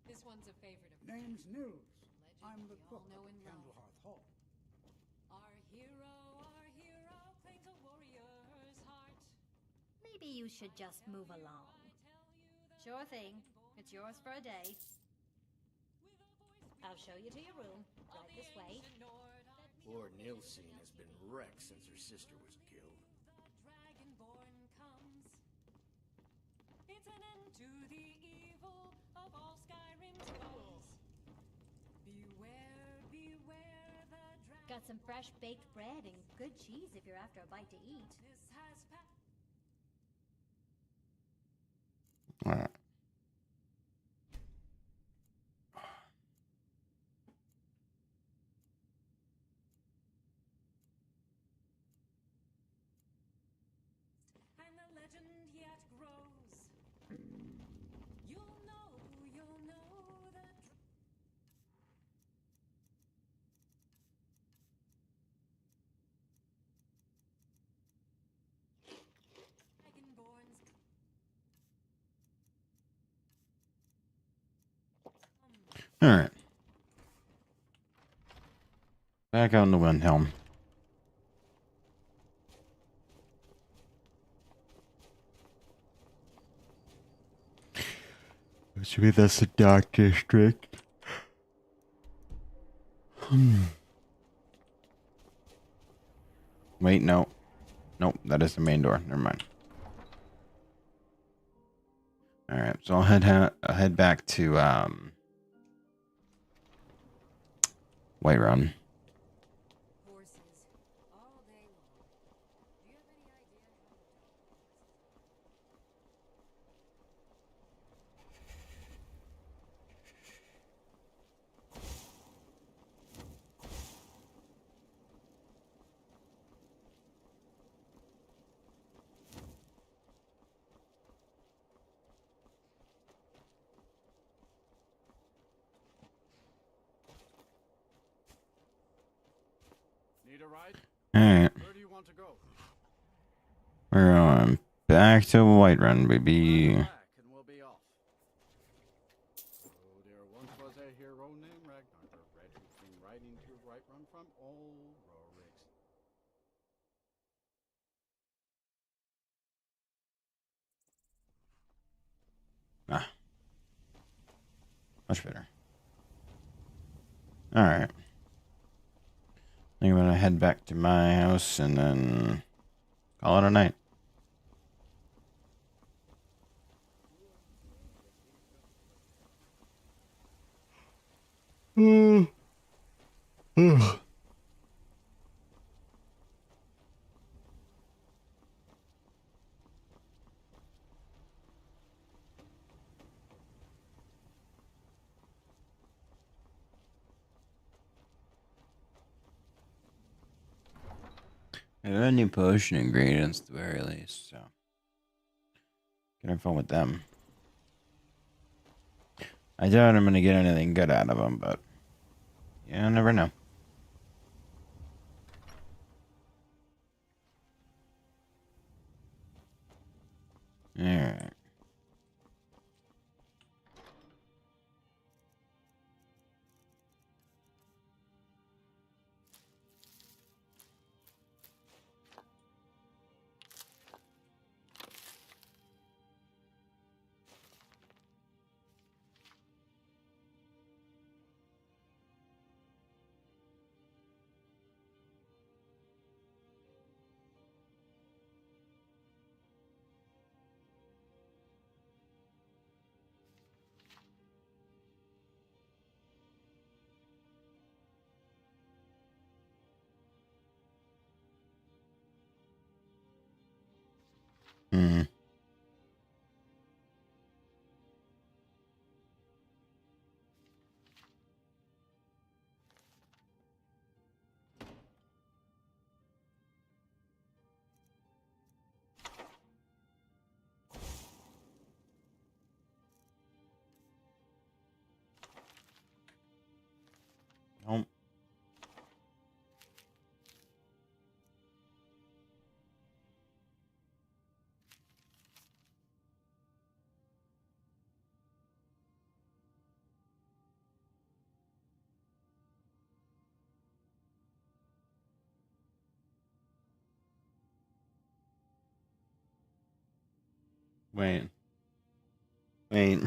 This one's a favorite of Name's Nils. I'm the we cook all know at and love. Candlehearth Hall. Our hero claims a warrior's heart. Maybe you should just move along. Sure thing. It's yours for a day. I'll show you to your room. Right this way. Poor Nilsine has been wrecked since her sister was killed. Dragonborn comes. It's an end to the evil of all Skyrim's foes. Beware, beware the dragon. Got some fresh baked bread and good cheese if you're after a bite to eat. This has Alright. and the legend yet grows. You'll know the Dragonborn's Alright. Back out in the Windhelm. Assuming that's the Dark District. Wait, no. Nope, that is the main door. Never mind. Alright, so I'll head back to Whiterun. Need a ride? Alright. Where do you want to go? We're on back to Whiterun, baby. Back and we'll be off. Oh, there once was a hero named Ragnar, the red who came riding to Whiterun from old Rorik's. Ah. Much better. Alright. I think I'm gonna head back to my house and then call it a night. I got new potion ingredients at the very least, so can have fun with them. I doubt I'm gonna get anything good out of them, but you never know. Alright. Hmm. Nope. Wait. Wait.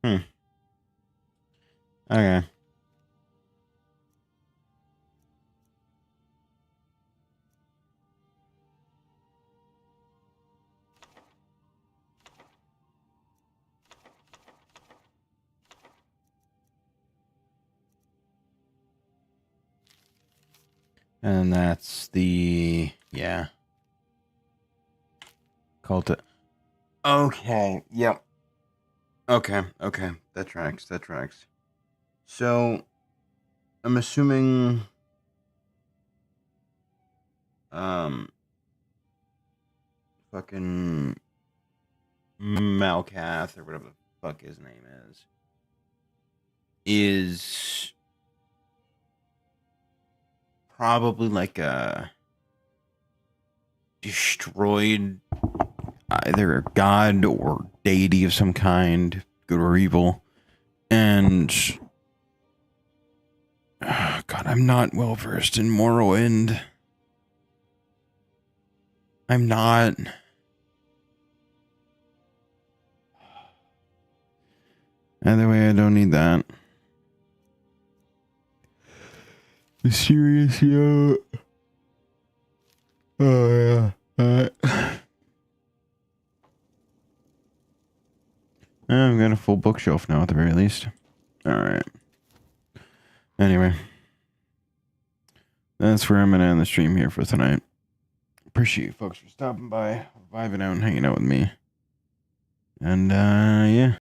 Hmm. Okay. And that's the, yeah. Cult. Okay. Yep. Okay. Okay. That tracks. That tracks. So, I'm assuming, fucking Malkath or whatever the fuck his name is probably like a destroyed either a god or deity of some kind, good or evil, and I'm not well versed in Morrowind. I'm not. Either way, I don't need that. Serious, yo. Oh, yeah. I've got a full bookshelf now, at the very least. Alright. Anyway. That's where I'm going to end the stream here for tonight. Appreciate you folks for stopping by, vibing out, and hanging out with me. And, yeah.